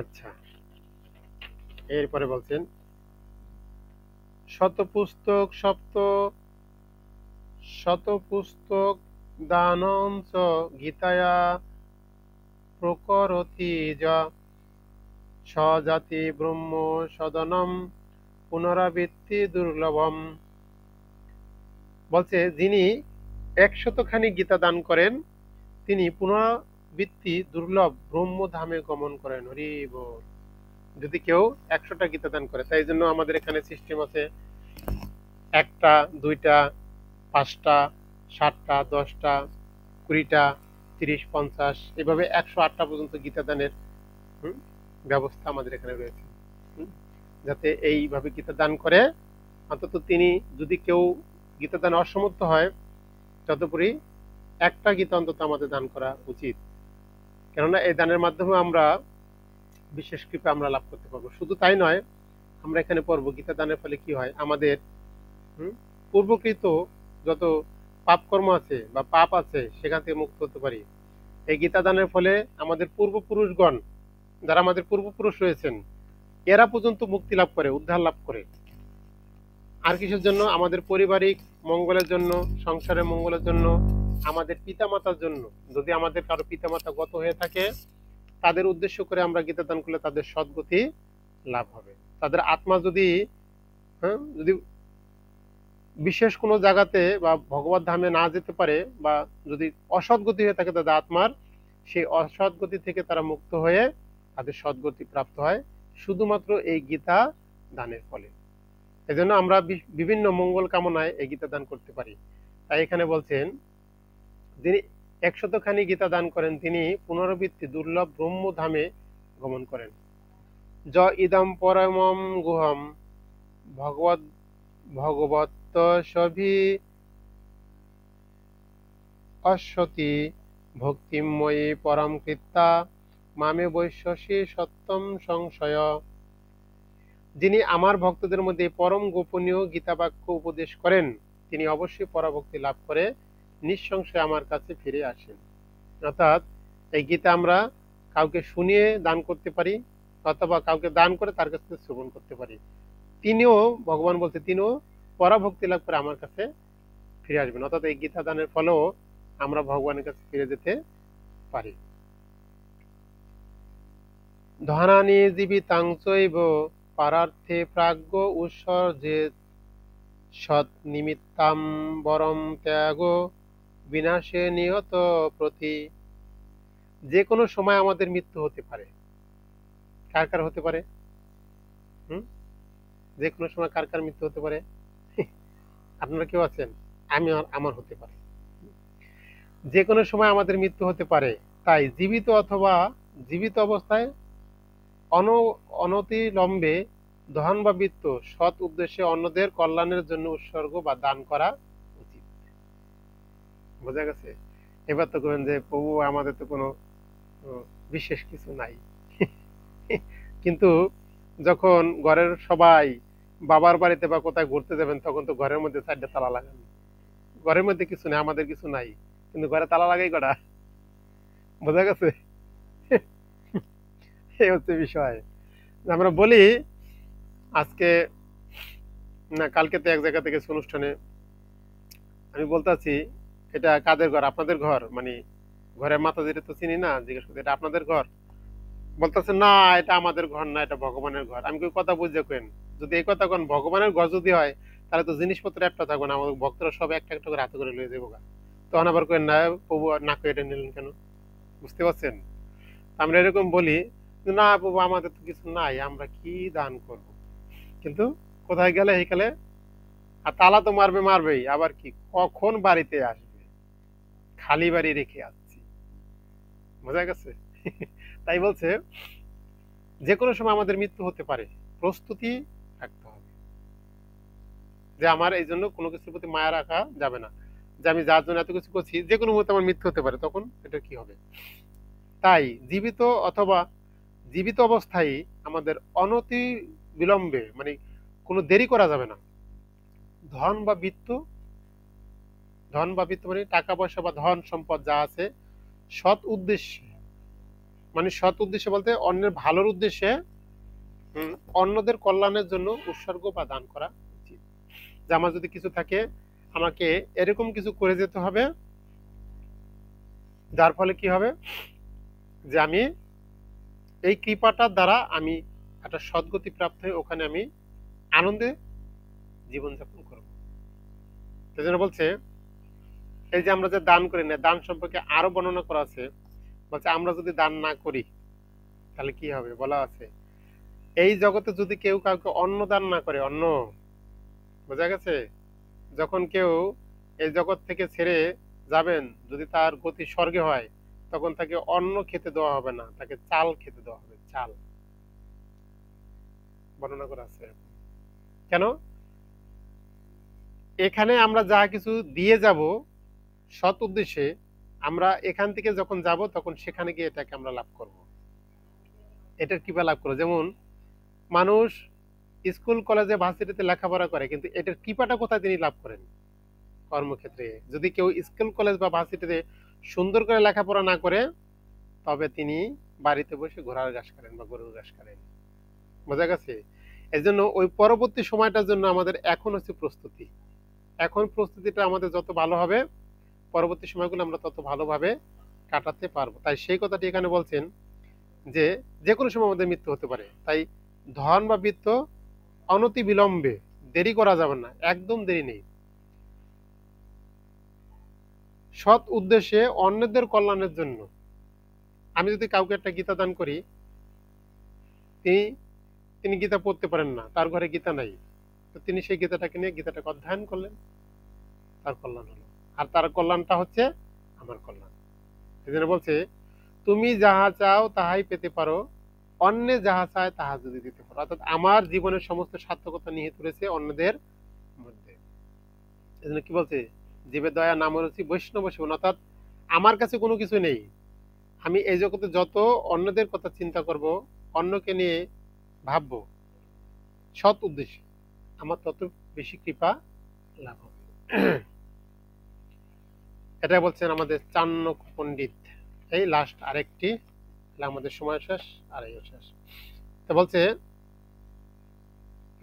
আচ্ছা, এরপরে বলছেন শতপুস্তক সপ্ত শতপুস্তক দানঞ্চ গীতায়া প্রকরতি যা স্বজাতি ব্রহ্ম সদনম পুনরাবৃত্তি দুর্লভম। বলছে যিনি 100খানি গীতা দান করেন তিনি পুনরাবৃত্তি দুর্লভ ব্রহ্মধামে গমন করেন। হরি বল। যদি কেউ 100টা গীতা দান করে, তাই জন্য আমাদের এখানে সিস্টেম আছে 1টা 2টা 5টা 7টা 10টা 20টা 30 50 এভাবে 108টা পর্যন্ত গীতা দানের ব্যবস্থা আমাদের এখানে রয়েছে। যাতে এইভাবে গীতা দান করে, অন্তত তিনি যদি কেউ গীতা দান অসমর্থ হয় তদুপরি 1টা গীতা অন্তত আমাদের দান করা উচিত। কেননা এই দানের মাধ্যমে আমরা বিশেষ কৃপা আমরা লাভ করতে পারবো। শুধু তাই নয়, আমরা এখানে পড়ব গীতা দানের ফলে কি হয়, আমাদের পূর্বকৃত যত পাপ কর্ম আছে বা পাপ আছে সেখান থেকে মুক্ত হতে পারি। এই গীতা দানের ফলে আমাদের পূর্বপুরুষগণ, যারা আমাদের পূর্বপুরুষ রয়েছেন, এরা পর্যন্ত মুক্তি লাভ করে, উদ্ধার লাভ করে। আর কিসের জন্য? আমাদের পারিবারিক মঙ্গলের জন্য, সংসারের মঙ্গলের জন্য, আমাদের পিতামাতার জন্য। যদি আমাদের কারো পিতামাতা গত হয়ে থাকে, তাদের উদ্দেশ্য করে আমরা গীতা দান করলে তাদের সদ্গতি লাভ হবে। তাদের আত্মা যদি যদি বিশেষ কোনো জায়গাতে বা ভগবত ধামে না যেতে পারে, বা যদি অসৎগতি হয়ে থাকে তাদের আত্মার, সেই অসৎগতি থেকে তারা মুক্ত হয়ে তাদের সদ্গতি প্রাপ্ত হয় শুধুমাত্র এই গীতা দানের ফলে। এজন্য আমরা বিভিন্ন মঙ্গল কামনায় এই গীতা দান করতে পারি। তাই এখানে বলছেন যিনি 100খানি গীতা দান করেন তিনি পুনরাবৃত্তি দুর্লভ ব্রহ্মধামে গমন করেন। য ইদম পরমম গুহম ভগবত ভগবত সভি অশ্বতি ভক্তিময়ী পরম কৃত্তা মামে বৈশ্বসী সত্যম সংশয়। যিনি আমার ভক্তদের মধ্যে পরম গোপনীয় গীতাবাক্য উপদেশ করেন তিনি অবশ্যই পরাভক্তি লাভ করে নিঃসংশয়ে আমার কাছে ফিরে আসেন। অর্থাৎ এই গীতা আমরা কাউকে শুনিয়ে দান করতে পারি, অথবা কাউকে দান করে তার কাছে শ্রবণ করতে পারি। তিনিও, ভগবান বলছে, তিনিও পরাভক্তি লাভ করে আমার কাছে ফিরে আসবেন। অর্থাৎ এই গীতা দানের ফলেও আমরা ভগবানের কাছে ফিরে যেতে পারি। ধনানি জীবিতাং চৈব পারার্থে প্রাজ্ঞ উৎসর্জে সৎ নিমিত্তাম বরম ত্যাগ বিনাশে নিহত প্রতি। যে কোনো সময় আমাদের মৃত্যু হতে পারে। কার কার হতে পারে? যে কোনো সময় কার কার মৃত্যু হতে পারে? আপনারা কেউ আছেন? আমার হতে পারে। যে কোনো সময় আমাদের মৃত্যু হতে পারে, তাই জীবিত অবস্থায় অনতিলম্বে ধন বা বিত্ত সৎ উদ্দেশ্যে অন্যদের কল্যাণের জন্য উৎসর্গ বা দান করা উচিত। বোঝা গেছে? এবার তো বলেন যে প্রভু আমাদের তো কোনো বিশেষ কিছু নাই। কিন্তু যখন ঘরের সবাই বাবার বাড়িতে বা কোথায় ঘুরতে যাবেন তখন তো ঘরের মধ্যে 4টা তালা লাগান। ঘরের মধ্যে কিছু নেই, আমাদের কিছু নাই, কিন্তু ঘরে তালা লাগাই কটা। বোঝা গেছে? এই হচ্ছে বিষয়। আমরা বলি আজকে না কালকে তো এক জায়গা থেকে অনুষ্ঠানে আমি বলতেছি এটা কাদের ঘর? আপনাদের ঘর? মানে ঘরের মাতাজিরে তো চিনি না, জিজ্ঞেস করতে এটা আপনাদের ঘর? বলতেছে না এটা আমাদের ঘর না, এটা ভগবানের ঘর। আমি কই কথা বুঝে কেন? যদি এই কথা কোন ভগবানের ঘর যদি হয় তাহলে তো জিনিসপত্র একটা থাকবে না, আমাদের ভক্তরা সব একটা একটা করে হাতে করে লয়ে যাবো। তখন আবার কেন না প্রভু না করে এটা নিলেন কেন? বুঝতে পারছেন? আমরা এরকম বলি না প্রভু আমাদের তো কিছু নাই, আমরা কি দান করব। কিন্তু কোথায় গেলে এইকালে আর তালা তো মারবেই, আবার কি কখন বাড়িতে আসবে, খালি বাড়ি রেখে আসছি। বোঝা গেছে? তাই বলছে যে কোনো সময় আমাদের মৃত্যু হতে পারে, প্রস্তুতি থাকতে হবে যে আমার এই জন্য কোনো কিছুর প্রতি মায়া রাখা যাবে না, যে আমি যার জন্য এত কিছু করছি যে কোনো মুহূর্তে আমার মৃত্যু হতে পারে, তখন এটা কি হবে। তাই জীবিত অবস্থায় আমাদের অনতি বিলম্বে মানে কোনো দেরি করা যাবে না। ধন বা বিত্ত মানে টাকা পয়সা বা ধন সম্পদ যা আছে সৎ উদ্দেশ্যে, মানে সৎ উদ্দেশ্যে বলতে অন্যের ভালোর উদ্দেশ্যে অন্যদের কল্যাণের জন্য উৎসর্গ বা দান করা উচিত। যে আমার যদি কিছু থাকে, আমাকে এরকম কিছু করে যেতে হবে যার ফলে কি হবে, যে আমি এই কৃপাটার দ্বারা আমি একটা সদ্গতি প্রাপ্ত হয়ে ওখানে আমি আনন্দে জীবনযাপন করব। সেই জন্য বলছে, এই যে আমরা যে দান করি না, দান সম্পর্কে আরো বর্ণনা করা আছে। বলছে আমরা যদি দান না করি তাহলে কি হবে, বলা আছে এই জগতে যদি কেউ কাউকে অন্ন দান না করে, অন্ন, বোঝা গেছে, যখন কেউ এই জগৎ থেকে ছেড়ে যাবেন, যদি তার গতি স্বর্গে হয়, তখন তাকে অন্ন খেতে দেওয়া হবে না, তাকে চাল খেতে দেওয়া হবে, চাল। বর্ণনা করা আছে। কেন? এখানে আমরা যা কিছু দিয়ে যাব সৎ উদ্দেশ্যে, আমরা এখান থেকে যখন যাব তখন সেখানে গিয়ে এটাকে আমরা লাভ করব, এটার কৃপা লাভ করবো। যেমন মানুষ স্কুল কলেজে ভার্সিটিতে লেখাপড়া করে, কিন্তু এটার কৃপাটা কোথায় তিনি লাভ করেন? কর্মক্ষেত্রে। যদি কেউ স্কুল কলেজ বা ভার্সিটিতে সুন্দর করে লেখাপড়া না করে, তবে তিনি বাড়িতে বসে ঘোড়ার ঘাস খাবেন বা গরুর ঘাস খাবেন। বোঝা গেছে? এই জন্য ওই পরবর্তী সময়টার জন্য আমাদের এখন হচ্ছে প্রস্তুতি। এখন প্রস্তুতিটা আমাদের যত ভালো হবে, পরবর্তী সময়গুলো আমরা তত ভালোভাবে কাটাতে পারবো। তাই সেই কথাটি এখানে বলছেন যে যে কোনো সময় আমাদের মৃত্যু হতে পারে। তাই ধন বা বৃত্ত অনতি বিলম্বে, দেরি করা যাবে না, একদম দেরি নেই। সৎ উদ্দেশ্যে অন্যদের কল্যাণের জন্য। আমি যদি কাউকে একটা গীতা দান করি, তিনি তিনি গীতা পড়তে পারেন না, তার ঘরে গীতা নাই, তো তিনি সেই গীতাটাকে নিয়ে গীতাটাকে অধ্যয়ন করলেন, তার কল্যাণ হলো। আর তার কল্যাণটা হচ্ছে আমার কল্যাণ। এই জন্য বলছে, তুমি যাহা চাও তাহাই পেতে পারো, অন্যে যাহা চায় তাহা যদি দিতে পারো। অর্থাৎ আমার জীবনের সমস্ত সার্থকতা নিহিত রয়েছে অন্যদের মধ্যে। এই জন্য কি বলছে, জীবের দয়া নাম রয়েছে বৈষ্ণব সেবন। অর্থাৎ আমার কাছে কোনো কিছু নেই, আমি এই জগতে যত অন্যদের কথা চিন্তা করব, অন্যকে নিয়ে ভাববো সৎ উদ্দেশ্যে, আমার তত বেশি কৃপা লাভ হবে। এটা বলছেন আমাদের চাণক্য পণ্ডিত। এই লাস্ট আরেকটি, আমাদের সময় শেষ, আর এই শেষ। তো বলছে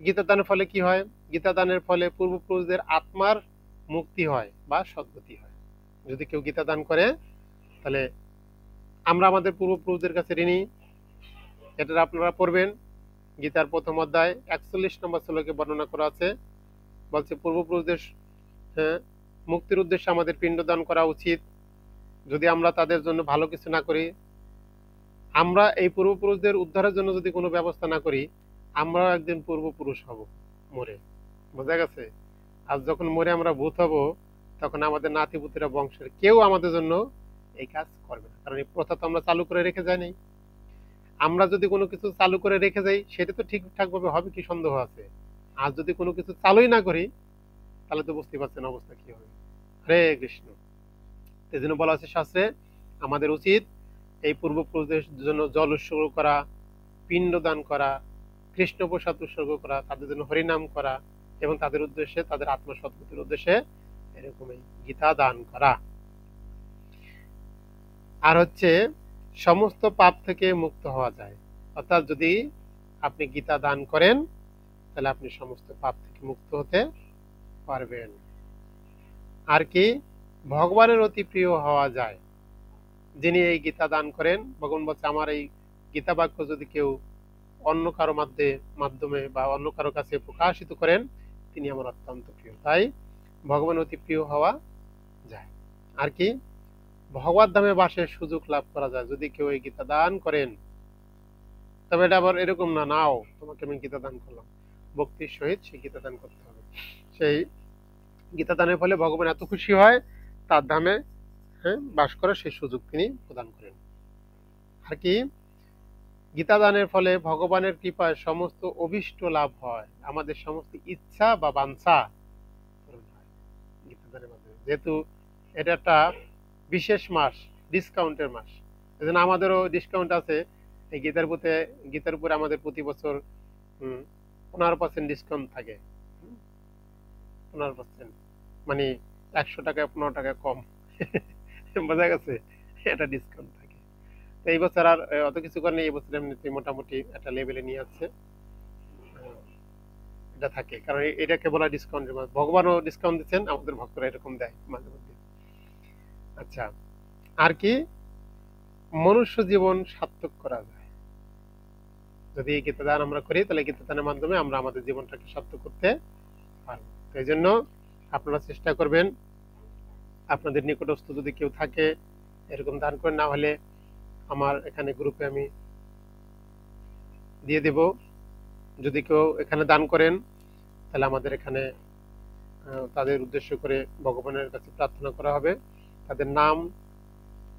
গীতা দানের ফলে কি হয়? গীতা দানের ফলে পূর্বপুরুষদের আত্মার মুক্তি হয় বা সদ্গতি হয়। যদি কেউ গীতা দান করে, তাহলে আমরা আমাদের পূর্বপুরুষদের কাছে ঋণী। এটা আপনারা পড়বেন, গীতার প্রথম অধ্যায় 41 নম্বর শ্লোকে বর্ণনা করা আছে। বলছে পূর্বপুরুষদের মুক্তির উদ্দেশ্যে আমাদের পিণ্ডদান করা উচিত। যদি আমরা তাদের জন্য ভালো কিছু না করি, আমরা এই পূর্বপুরুষদের উদ্ধারের জন্য যদি কোনো ব্যবস্থা না করি, আমরাও একদিন পূর্বপুরুষ হব মরে। বোঝা গেছে? আর যখন মরে আমরা ভূত হব, তখন আমাদের নাতিপুতিরা বংশের কেউ আমাদের জন্য এই কাজ করবে না, কারণ এই প্রথা তো আমরা চালু করে রেখে যাইনি। আমরা যদি কোনো কিছু চালু করে রেখে যাই, সেটা তো ঠিকঠাক ভাবে হবে কি সন্দেহ আছে। আর যদি কোনো কিছু চালুই না করি, তাহলে তো বুঝতে পারছেন অবস্থা কি হবে। হরে কৃষ্ণ। এই জন্য বলা আছে শাস্ত্রে, আমাদের উচিত এই পূর্বপুরুষদের জন্য জল উৎসর্গ করা, পিণ্ড দান করা, কৃষ্ণ প্রসাদ উৎসর্গ করা, তাদের জন্য হরিনাম করা, এবং তাদের উদ্দেশ্যে, তাদের আত্মা সদ্গতির উদ্দেশ্যে এরকমই গীতা দান করা। আর হচ্ছে সমস্ত পাপ থেকে মুক্ত হওয়া যায়। অর্থাৎ যদি আপনি গীতা দান করেন, তাহলে আপনি সমস্ত পাপ থেকে মুক্ত হতে পারবেন। আর কি, ভগবানের অতি প্রিয় হওয়া যায়। যিনি এই গীতা দান করেন, ভগবান বলছে আমার এই গীতা বাক্য যদি কেউ অন্য কারো মাধ্যমে বা অন্য কারো কাছে প্রকাশিত করেন, তিনি আমার অত্যন্ত প্রিয়। তাই ভগবান অতি প্রিয় হওয়া যায়। আর কি, ভগবত ধামে বাসের সুযোগ লাভ করা যায় যদি কেউ এই গীতা দান করেন। তবে এটা আবার এরকম না, নাও তোমাকে আমি গীতা দান করলাম, ভক্তির সহিত সেই গীতা দান করতে হবে। সেই গীতা দানের ফলে ভগবান এত খুশি হয়, তার ধামে বাস করার সেই সুযোগ তিনি প্রদান করেন। আর কি, গীতা দানের ফলে ভগবানের কৃপায় সমস্ত অভীষ্ট লাভ হয়, আমাদের সমস্ত ইচ্ছা বা বাঞ্ছা পূরণ হয় গীতা দানের মাধ্যমে। যেহেতু এটা একটা বিশেষ মাস, ডিসকাউন্টের মাস, এজন্য আমাদেরও ডিসকাউন্ট আছে। এই গীতার উপরে আমাদের প্রতি বছর 15% ডিসকাউন্ট থাকে। 15%, মানে 100 টাকা 15 টাকা কম। বোঝা গেছে? এটা ডিসকাউন্ট থাকে। তো এই বছর আর অত কিছু করেনি, এই বছর এমনিতে মোটামুটি একটা লেভেলে নিয়ে আসছে। এটা থাকে, কারণ এটাকে বলা ডিসকাউন্ট। ভগবানও ডিসকাউন্ট দিচ্ছেন, আমাদের ভক্তরা এরকম দেয় মাঝে মধ্যে। আচ্ছা, আর কি মনুষ্য জীবন সার্থক করা যায় যদি এই গীতা দান আমরা করি, তাহলে গীতা দানের মাধ্যমে আমরা আমাদের জীবনটাকে সার্থক করতে পারবো। তো এই জন্য আপনারা চেষ্টা করবেন, আপনাদের নিকটস্থ যদি কেউ থাকে এরকম দান করেন, না হলে আমার এখানে গ্রুপে আমি দিয়ে দেব। যদি কেউ এখানে দান করেন, তাহলে আমাদের এখানে তাদের উদ্দেশ্য করে ভগবানের কাছে প্রার্থনা করা হবে। তাদের নাম,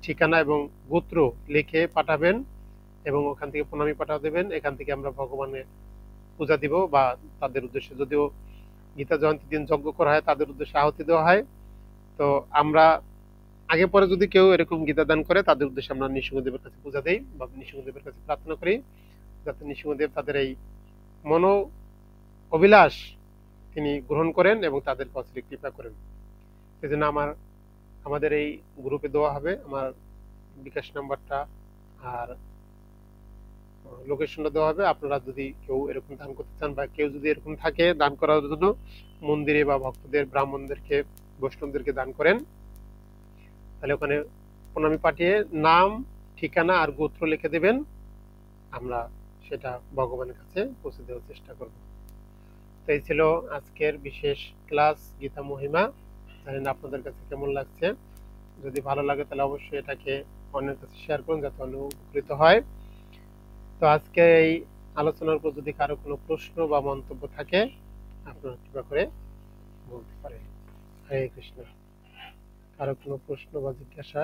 ঠিকানা এবং গোত্র লিখে পাঠাবেন এবং ওখান থেকে প্রণামী পাঠা দেবেন। এখান থেকে আমরা ভগবানের পূজা দিব, বা তাদের উদ্দেশ্যে যদিও গীতা জয়ন্তীর দিন যজ্ঞ করা হয়, তাদের উদ্দেশ্যে আহুতি দেওয়া হয়। তো আমরা আগে পরে যদি কেউ এরকম গীতা দান করে, তাদের উদ্দেশ্যে আমরা নৃসিংহদেবের কাছে পূজা দেই বা নৃসিংহদেবের কাছে প্রার্থনা করি, যাতে নৃসিংহদেব তাদের এই মনো অভিলাষ তিনি গ্রহণ করেন এবং তাদেরকে অচিরে কৃপা করেন। সেই জন্য আমাদের এই গ্রুপে দেওয়া হবে আমার বিকাশ নাম্বারটা আর লোকেশনটা দেওয়া হবে। আপনারা যদি কেউ এরকম দান করতে চান, বা কেউ যদি এরকম থাকে দান করার জন্য মন্দিরে বা ভক্তদের, ব্রাহ্মণদেরকে, বৈষ্ণবদেরকে দান করেন, তাহলে ওখানে প্রণামী পাঠিয়ে নাম, ঠিকানা আর গোত্র লিখে দেবেন। আমরা সেটা ভগবানের কাছে পৌঁছে দেওয়ার চেষ্টা করব। তো এই ছিল আজকের বিশেষ ক্লাস গীতা মহিমা। জানি না আপনাদের কাছে কেমন লাগছে। যদি ভালো লাগে তাহলে অবশ্যই এটাকে অন্যের কাছে শেয়ার করুন, যাতে অন্য উপকৃত হয়। তো আজকে এই আলোচনার উপর যদি কারো কোনো প্রশ্ন বা মন্তব্য থাকে, আপনারা কৃপা করে বলতে পারেন। হরে কৃষ্ণ। কারো কোনো প্রশ্ন বা জিজ্ঞাসা?